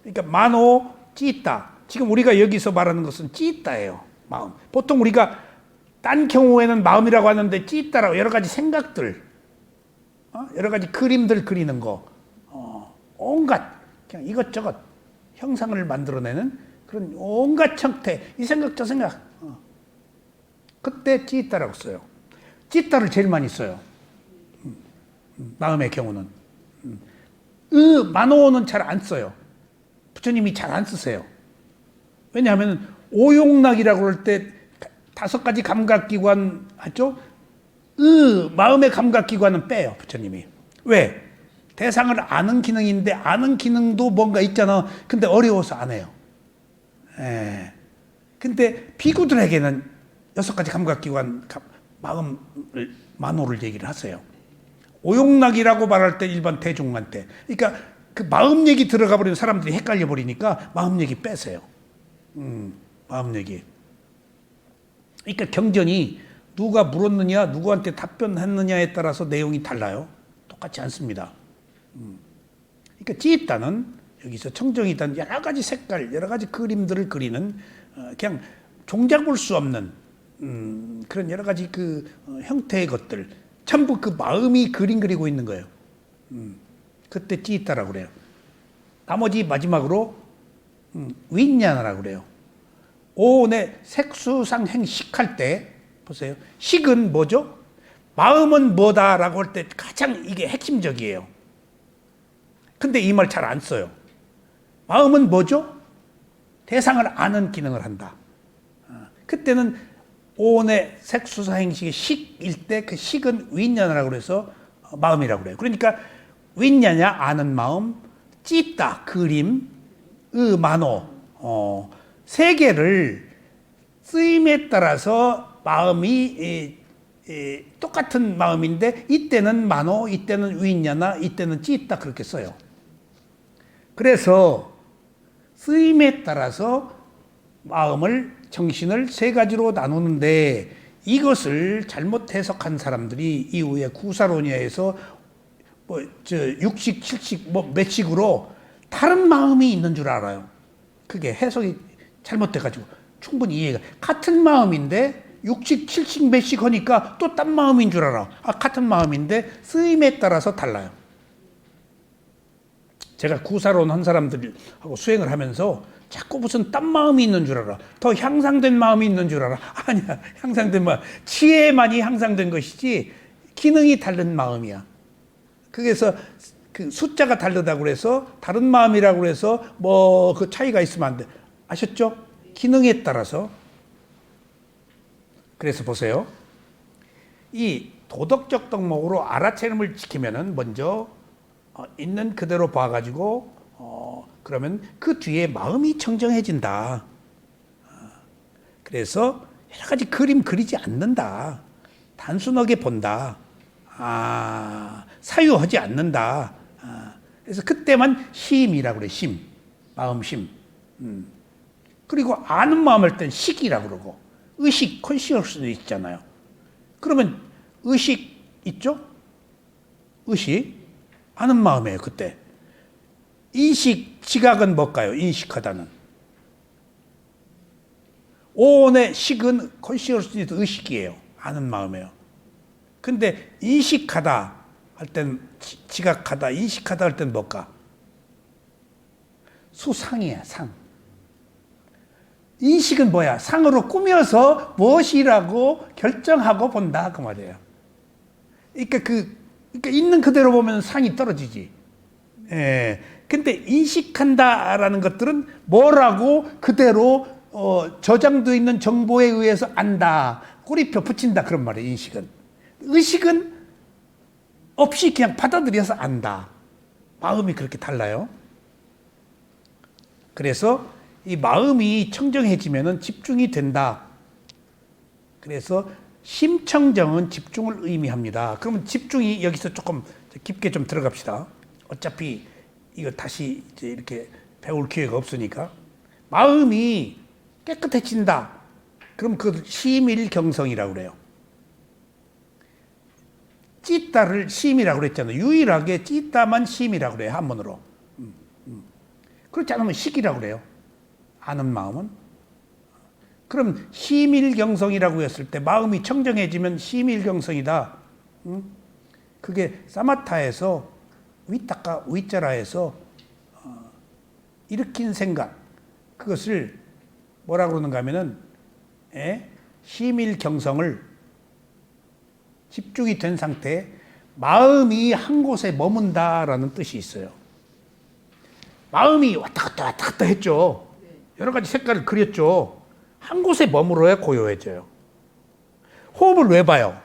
그러니까 만호, 찌따. 지금 우리가 여기서 말하는 것은 찌따예요. 마음. 보통 우리가 딴 경우에는 마음이라고 하는데 찌따라고 여러 가지 생각들, 여러 가지 그림들 그리는 거, 온갖 그냥 이것저것 형상을 만들어내는 그런 온갖 형태, 이 생각 저 생각. 그때 찌따라고 써요. 찌따를 제일 많이 써요. 마음의 경우는. 만호는 잘 안 써요. 부처님이 잘 안 쓰세요. 왜냐하면 오용락이라고 그럴 때 5가지 감각기관 하죠? 마음의 감각기관은 빼요, 부처님이. 왜? 대상을 아는 기능인데 아는 기능도 뭔가 있잖아. 근데 어려워서 안 해요. 근데 비구들에게는 6가지 감각기관, 마음을, 만호를 얘기를 하세요. 오용락이라고 말할 때 일반 대중한테. 그러니까 그 마음 얘기 들어가 버리면 사람들이 헷갈려 버리니까 마음 얘기 빼세요. 마음 얘기. 그러니까 경전이 누가 물었느냐, 누구한테 답변했느냐에 따라서 내용이 달라요. 똑같지 않습니다. 그러니까 찌있다는 여기서 청정이단 여러 가지 색깔, 여러 가지 그림들을 그리는 그냥 종잡을 수 없는 그런 여러 가지 그 형태의 것들 전부 그 마음이 그림 그리고 있는 거예요. 그때 찌있다라고 그래요. 나머지 마지막으로 윈냐나라고 그래요. 오온의 색수상행식할 때 보세요. 식은 뭐죠? 마음은 뭐다라고 할 때 가장 이게 핵심적이에요. 근데 이 말 잘 안 써요. 마음은 뭐죠? 대상을 아는 기능을 한다. 그때는 오온의 색수사행식의 식일 때 그 식은 윈냐나라고 그래서 마음이라고 그래요. 그러니까 윈냐냐 아는 마음, 찌따 그림, 만호 세 개를 쓰임에 따라서 마음이 똑같은 마음인데 이때는 만호, 이때는 윈냐나, 이때는 찌따 그렇게 써요. 그래서 쓰임에 따라서 마음을 정신을 3가지로 나누는데 이것을 잘못 해석한 사람들이 이후에 구사론야에서 육식, 칠식, 몇식으로 다른 마음이 있는 줄 알아요. 그게 해석이 잘못돼가지고 충분히 이해가. 같은 마음인데 육식, 칠식, 몇식 하니까 또 딴 마음인 줄 알아. 같은 마음인데 쓰임에 따라서 달라요. 제가 구사론 한 사람들하고 수행을 하면서 자꾸 무슨 딴 마음이 있는 줄 알아. 더 향상된 마음이 있는 줄 알아. 아니야. 향상된 마음. 지혜만이 향상된 것이지 기능이 다른 마음이야. 그래서 그 숫자가 다르다고 그래서 다른 마음이라고 그래서 그 차이가 있으면 안 돼. 아셨죠? 기능에 따라서. 그래서 보세요. 이 도덕적 덕목으로 알아채림을 지키면은 먼저 있는 그대로 봐가지고 그러면 그 뒤에 마음이 청정해진다. 그래서 여러 가지 그림 그리지 않는다. 단순하게 본다. 사유하지 않는다. 그래서 그때만 심이라고 그래. 심. 마음심. 그리고 아는 마음 할 땐 식이라고 그러고 의식, 컨시어스도 있잖아요. 그러면 의식 있죠? 의식. 아는 마음이에요. 그때. 인식, 지각은 뭘까요? 인식하다는. 오온의 식은 컨시어스도 의식이에요. 아는 마음이에요. 근데 인식하다 할 땐 지각하다, 인식하다 할 땐 뭘까? 수상이야, 상. 인식은 뭐야? 상으로 꾸며서 무엇이라고 결정하고 본다 그 말이에요. 그러니까 있는 그대로 보면 상이 떨어지지. 근데 인식한다라는 것들은 뭐라고 그대로 저장되어 있는 정보에 의해서 안다. 꼬리표 붙인다 그런 말이에요. 인식은. 의식은 없이 그냥 받아들여서 안다. 마음이 그렇게 달라요. 그래서 이 마음이 청정해지면은 집중이 된다. 그래서 심청정은 집중을 의미합니다. 그러면 집중이 여기서 조금 깊게 좀 들어갑시다. 어차피 이거 다시 이제 이렇게 배울 기회가 없으니까. 마음이 깨끗해진다. 그럼 그걸 심일경성이라고 그래요. 찌따를 심이라고 그랬잖아요. 유일하게 찌따만 심이라고 그래요. 한문으로. 그렇지 않으면 식이라고 그래요. 아는 마음은. 그럼 심일경성이라고 했을 때 마음이 청정해지면 심일경성이다. 그게 사마타에서 위따까 위자라에서 일으킨 생각, 그것을 뭐라 그러는가 하면은 심일경성을 집중이 된 상태에 마음이 한 곳에 머문다라는 뜻이 있어요. 마음이 왔다 갔다 왔다 갔다 했죠. 여러 가지 색깔을 그렸죠. 한 곳에 머물러야 고요해져요. 호흡을 왜 봐요?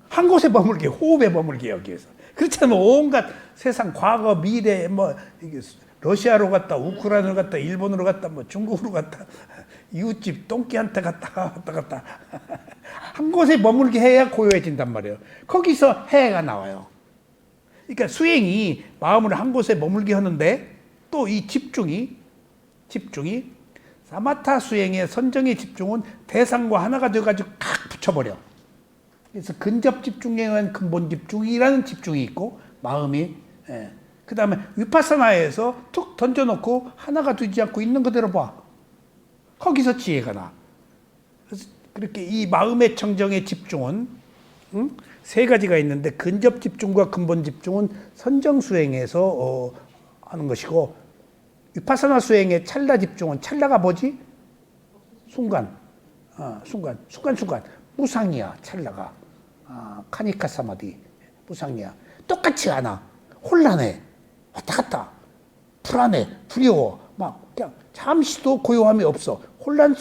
한 곳에 머물게, 호흡에 머물게 하기 위해서. 그렇지 않으면 온갖 세상 과거, 미래, 이게 러시아로 갔다, 우크라이나로 갔다, 일본으로 갔다, 중국으로 갔다, 이웃집 똥개한테 갔다, 왔다 갔다. 한 곳에 머물게 해야 고요해진단 말이에요. 거기서 해가 나와요. 그러니까 수행이 마음을 한 곳에 머물게 하는데 또 이 집중이 사마타 수행의 선정의 집중은 대상과 하나가 되어가지고 칵 붙여버려. 그래서 근접 집중력은 근본 집중이라는 집중이 있고 마음이 그 다음에 위파사나에서 툭 던져놓고 하나가 되지 않고 있는 그대로 봐. 거기서 지혜가 나. 그래서 그렇게 이 마음의 청정의 집중은 세 가지가 있는데 근접 집중과 근본 집중은 선정 수행에서 하는 것이고 위파사나 수행의 찰나 집중은 찰나가 뭐지? 순간 무상이야. 찰나가 카니카 사마디 무상이야. 똑같이 않아. 혼란해. 왔다 갔다. 불안해. 두려워. 막 그냥 잠시도 고요함이 없어. 혼란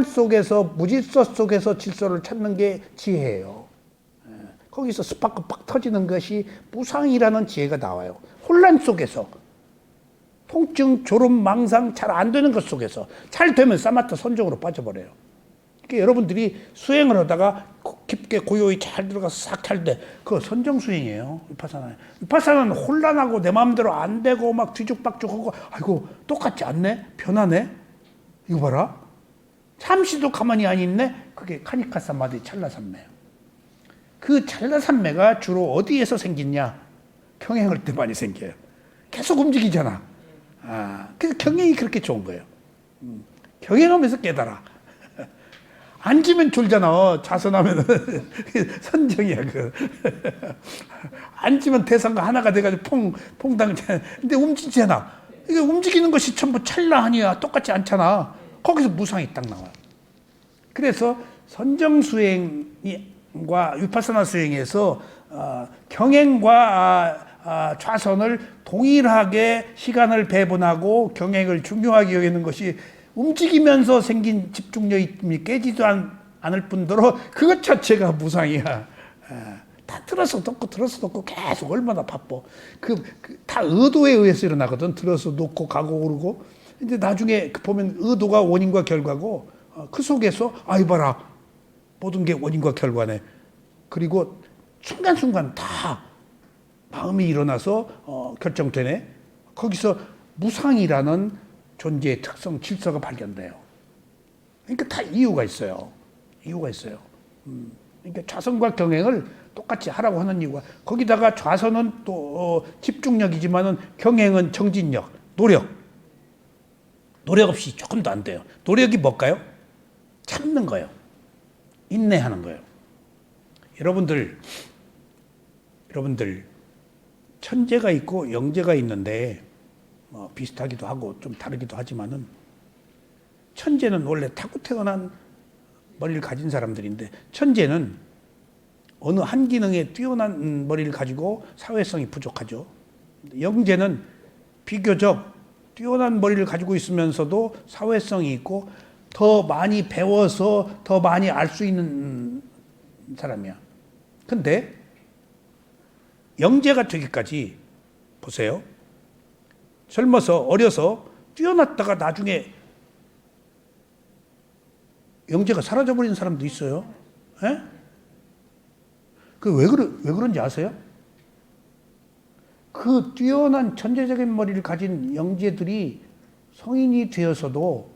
속에서 무질서 속에서 질서를 찾는 게 지혜예요. 거기서 스파크 팍 터지는 것이 무상이라는 지혜가 나와요. 혼란 속에서 통증, 졸음, 망상 잘 안 되는 것 속에서 잘 되면 사마타 선정으로 빠져버려요. 그러니까 여러분들이 수행을 하다가 깊게 고요히 잘 들어가서 싹 찰 때 그거 선정 수행이에요. 위파사나는 혼란하고 내 마음대로 안 되고 막 뒤죽박죽하고 아이고 똑같지 않네? 변하네? 이거 봐라. 잠시도 가만히 안 있네? 그게 카니카 사마디 찰나산매예요. 그 찰나산매가 주로 어디에서 생기냐? 경행할 때 많이 생겨요. 계속 움직이잖아. 그래서 경행이 그렇게 좋은 거예요. 경행하면서 깨달아. 앉으면 졸잖아. 좌선하면 선정이야. 앉으면 대상과 하나가 돼가지고 퐁당. 근데 움직이잖아. 이게 움직이는 것이 전부 찰나 아니야. 똑같지 않잖아. 거기서 무상이 딱 나와요. 그래서 선정 수행과 위파사나 수행에서 경행과 좌선을 동일하게 시간을 배분하고 경행을 중요하게 여기는 것이 움직이면서 생긴 집중력이 깨지도 않을 뿐더러 그것 자체가 무상이야. 다 들어서 놓고 계속 얼마나 바빠. 다 의도에 의해서 일어나거든. 들어서 놓고 가고 오르고. 근데 나중에 보면 의도가 원인과 결과고 그 속에서 아이 봐라. 모든 게 원인과 결과네. 그리고 순간순간 다 마음이 일어나서 결정되네. 거기서 무상이라는 존재의 특성, 질서가 발견돼요. 그러니까 다 이유가 있어요. 그러니까 좌선과 경행을 똑같이 하라고 하는 이유가 거기다가 좌선은 또 집중력이지만은 경행은 정진력, 노력 없이 조금도 안 돼요. 노력이 뭘까요? 참는 거예요. 인내하는 거예요. 여러분들 천재가 있고 영재가 있는데 비슷하기도 하고 좀 다르기도 하지만은 천재는 원래 타고 태어난 머리를 가진 사람들인데 천재는 어느 한 기능에 뛰어난 머리를 가지고 사회성이 부족하죠. 영재는 비교적 뛰어난 머리를 가지고 있으면서도 사회성이 있고 더 많이 배워서 더 많이 알 수 있는 사람이야. 근데 영재가 되기까지 보세요. 어려서 뛰어났다가 나중에 영재가 사라져버리는 사람도 있어요. 왜 그런지 아세요? 그 뛰어난 천재적인 머리를 가진 영재들이 성인이 되어서도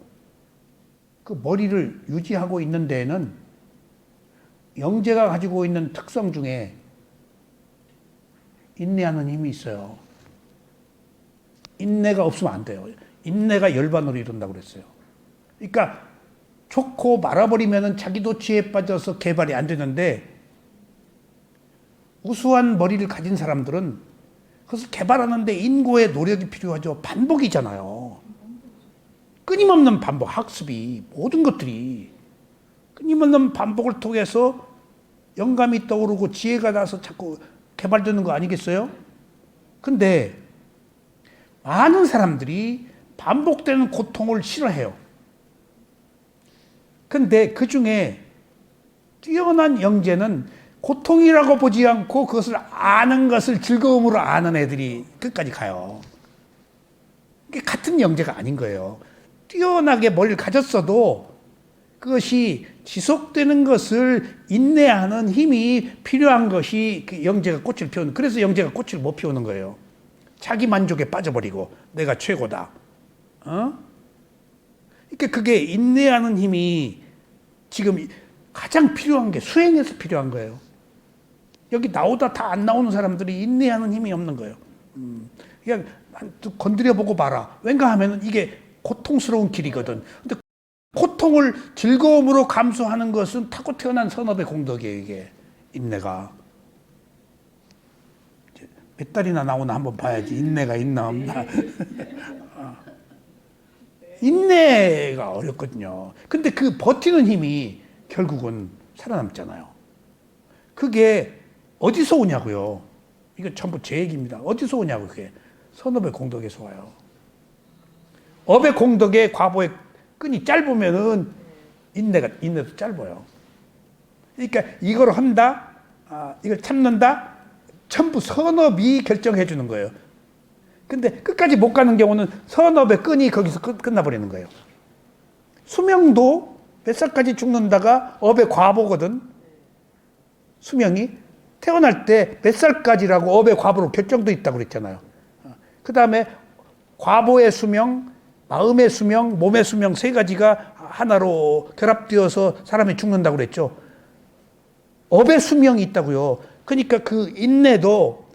그 머리를 유지하고 있는 데에는 영재가 가지고 있는 특성 중에 인내하는 힘이 있어요. 인내가 없으면 안 돼요. 인내가 열반으로 이룬다고 그랬어요. 그러니까 좋고 말아버리면 자기도 지혜에 빠져서 개발이 안 되는데 우수한 머리를 가진 사람들은 그것을 개발하는데 인고의 노력이 필요하죠. 반복이잖아요. 끊임없는 반복, 학습이 모든 것들이 끊임없는 반복을 통해서 영감이 떠오르고 지혜가 나서 자꾸 개발되는 거 아니겠어요? 근데 많은 사람들이 반복되는 고통을 싫어해요. 근데 그 중에 뛰어난 영재는 고통이라고 보지 않고 그것을 아는 것을 즐거움으로 아는 애들이 끝까지 가요. 이게 같은 영재가 아닌 거예요. 뛰어나게 뭘 가졌어도 그것이 지속되는 것을 인내하는 힘이 필요한 것이 그 영재가 꽃을 피우는, 그래서 영재가 꽃을 못 피우는 거예요. 자기 만족에 빠져버리고 내가 최고다. 그러니까 그게 인내하는 힘이 지금 가장 필요한 게 수행에서 필요한 거예요. 여기 나오다 다 안 나오는 사람들이 인내하는 힘이 없는 거예요. 그냥 건드려보고 봐라. 왠가 하면 이게 고통스러운 길이거든. 근데 고통을 즐거움으로 감수하는 것은 타고 태어난 선업의 공덕이에요. 이게 인내가. 몇 달이나 나오나 한번 봐야지. 인내가 있나 없나. 인내가 어렵거든요. 근데 그 버티는 힘이 결국은 살아남잖아요. 그게 어디서 오냐고요. 이거 전부 제 얘기입니다. 어디서 오냐고. 그게 선업의 공덕에서 와요. 업의 공덕에 과보의 끈이 짧으면은 인내도 짧아요. 그러니까 이걸 한다, 이걸 참는다, 전부 선업이 결정해 주는 거예요. 근데 끝까지 못 가는 경우는 선업의 끈이 거기서 끝나버리는 거예요. 수명도 몇 살까지 죽는다가 업의 과보거든. 수명이 태어날 때 몇 살까지라고 업의 과보로 결정돼 있다고 그랬잖아요. 그 다음에 과보의 수명, 마음의 수명, 몸의 수명 세 가지가 하나로 결합되어서 사람이 죽는다고 그랬죠. 업의 수명이 있다고요. 그러니까 그 인내도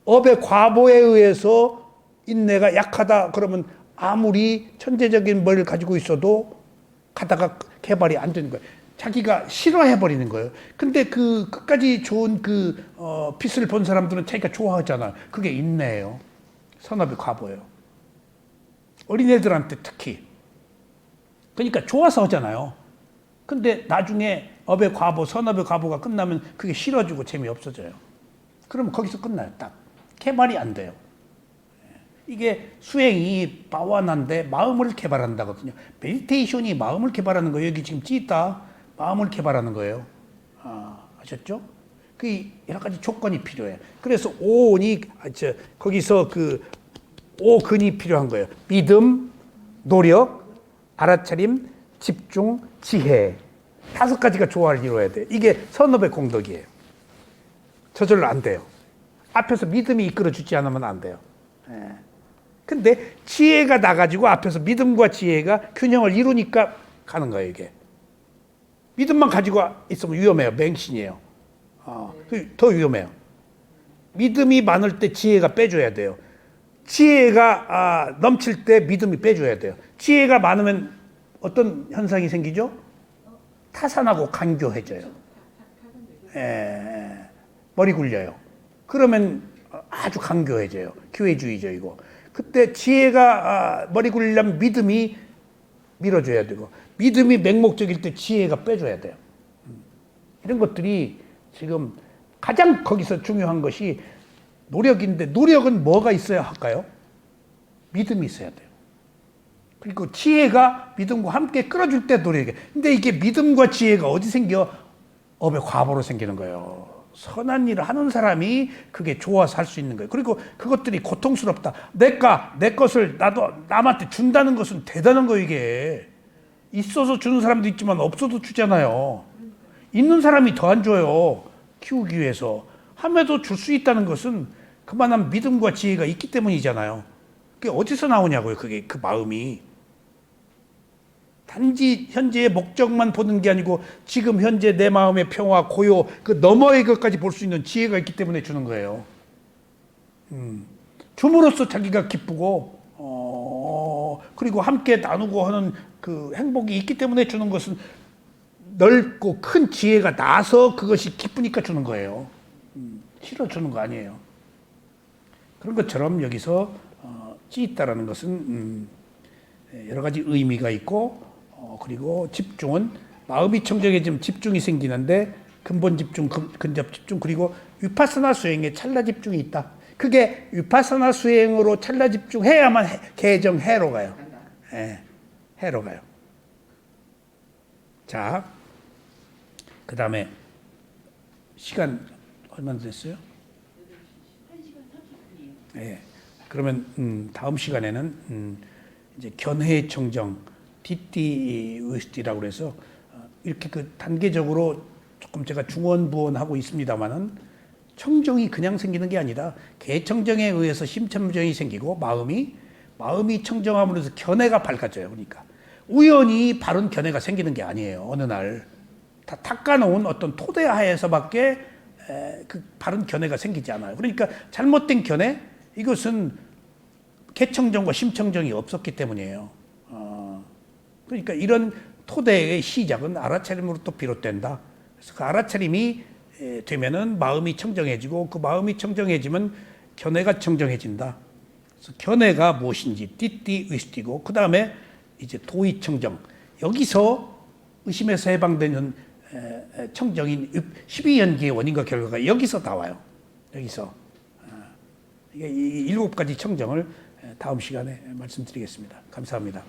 업의 과보에 의해서 인내가 약하다 그러면 아무리 천재적인 뭘 가지고 있어도 가다가 개발이 안 되는 거예요. 자기가 싫어해버리는 거예요. 근데 그 끝까지 좋은 빛을 본 사람들은 자기가 좋아하잖아요. 그게 인내예요. 선업의 과보예요. 어린애들한테 특히. 그러니까 좋아서 하잖아요. 근데 나중에 업의 과보, 선업의 과보가 끝나면 그게 싫어지고 재미없어져요. 그러면 거기서 끝나요. 딱. 개발이 안 돼요. 이게 수행이 바완한데 마음을 개발한다거든요. 메디테이션이 마음을 개발하는 거예요. 여기 지금 찌있다. 마음을 개발하는 거예요. 아셨죠? 그 여러 가지 조건이 필요해요. 그래서 오온이 거기서 그 오근이 필요한 거예요. 믿음, 노력, 알아차림, 집중, 지혜. 5가지가 조화를 이루어야 돼요. 이게 선업의 공덕이에요. 저절로 안 돼요. 앞에서 믿음이 이끌어주지 않으면 안 돼요. 근데 지혜가 나가지고 앞에서 믿음과 지혜가 균형을 이루니까 가는 거예요, 이게. 믿음만 가지고 있으면 위험해요. 맹신이에요. 더 위험해요. 믿음이 많을 때 지혜가 빼줘야 돼요. 지혜가 넘칠 때 믿음이 빼줘야 돼요. 지혜가 많으면 어떤 현상이 생기죠? 타산하고 간교해져요. 머리 굴려요. 그러면 아주 간교해져요. 교회주의죠, 이거. 그때 지혜가 머리 굴리려면 믿음이 밀어줘야 되고, 믿음이 맹목적일 때 지혜가 빼줘야 돼요. 이런 것들이 지금 가장 거기서 중요한 것이 노력인데, 노력은 뭐가 있어야 할까요? 믿음이 있어야 돼요. 그리고 지혜가 믿음과 함께 끌어줄 때 노력이에요. 근데 이게 믿음과 지혜가 어디 생겨? 업의 과보로 생기는 거예요. 선한 일을 하는 사람이 그게 좋아서 할 수 있는 거예요. 그리고 그것들이 고통스럽다. 내 것을 나도 남한테 준다는 것은 대단한 거예요, 이게. 있어서 주는 사람도 있지만 없어도 주잖아요. 있는 사람이 더 안 줘요. 키우기 위해서. 함에도 줄 수 있다는 것은 그만한 믿음과 지혜가 있기 때문이잖아요. 그게 어디서 나오냐고요, 그게, 그 마음이. 단지 현재의 목적만 보는 게 아니고 지금 현재 내 마음의 평화, 고요, 그 너머의 것까지 볼 수 있는 지혜가 있기 때문에 주는 거예요. 줌으로써 자기가 기쁘고, 그리고 함께 나누고 하는 그 행복이 있기 때문에 주는 것은 넓고 큰 지혜가 나서 그것이 기쁘니까 주는 거예요. 싫어 주는 거 아니에요. 그런 것처럼 여기서 찌있다라는 것은 여러 가지 의미가 있고 그리고 집중은 마음이 청정해지면 집중이 생기는데 근본 집중, 근접 집중 그리고 위파사나 수행에 찰나 집중이 있다. 그게 위파사나 수행으로 찰나 집중해야만 개정 해로 가요. 예, 해로 가요. 자, 그 다음에 시간 얼마나 됐어요? 1시간 30분이에요. 예. 그러면 다음 시간에는 이제 견해 청정, DTUSD라고 그래서 이렇게 그 단계적으로 조금 제가 중원부원하고 있습니다만은 청정이 그냥 생기는 게 아니라 개청정에 의해서 심청정이 생기고 마음이 청정함으로써 견해가 밝아져요. 그러니까 우연히 바른 견해가 생기는 게 아니에요. 어느 날 다 닦아놓은 어떤 토대 하에서밖에 그 바른 견해가 생기지 않아요. 그러니까 잘못된 견해 이것은 개청정과 심청정이 없었기 때문이에요. 그러니까 이런 토대의 시작은 알아차림으로부터 비롯된다. 그래서 그 알아차림이 되면은 마음이 청정해지고 그 마음이 청정해지면 견해가 청정해진다. 그래서 견해가 무엇인지 띠띠의식이고 그 다음에 이제 도의청정. 여기서 의심에서 해방되는 청정인 12연기의 원인과 결과가 여기서 나와요. 여기서 이게 7가지 청정을 다음 시간에 말씀드리겠습니다. 감사합니다.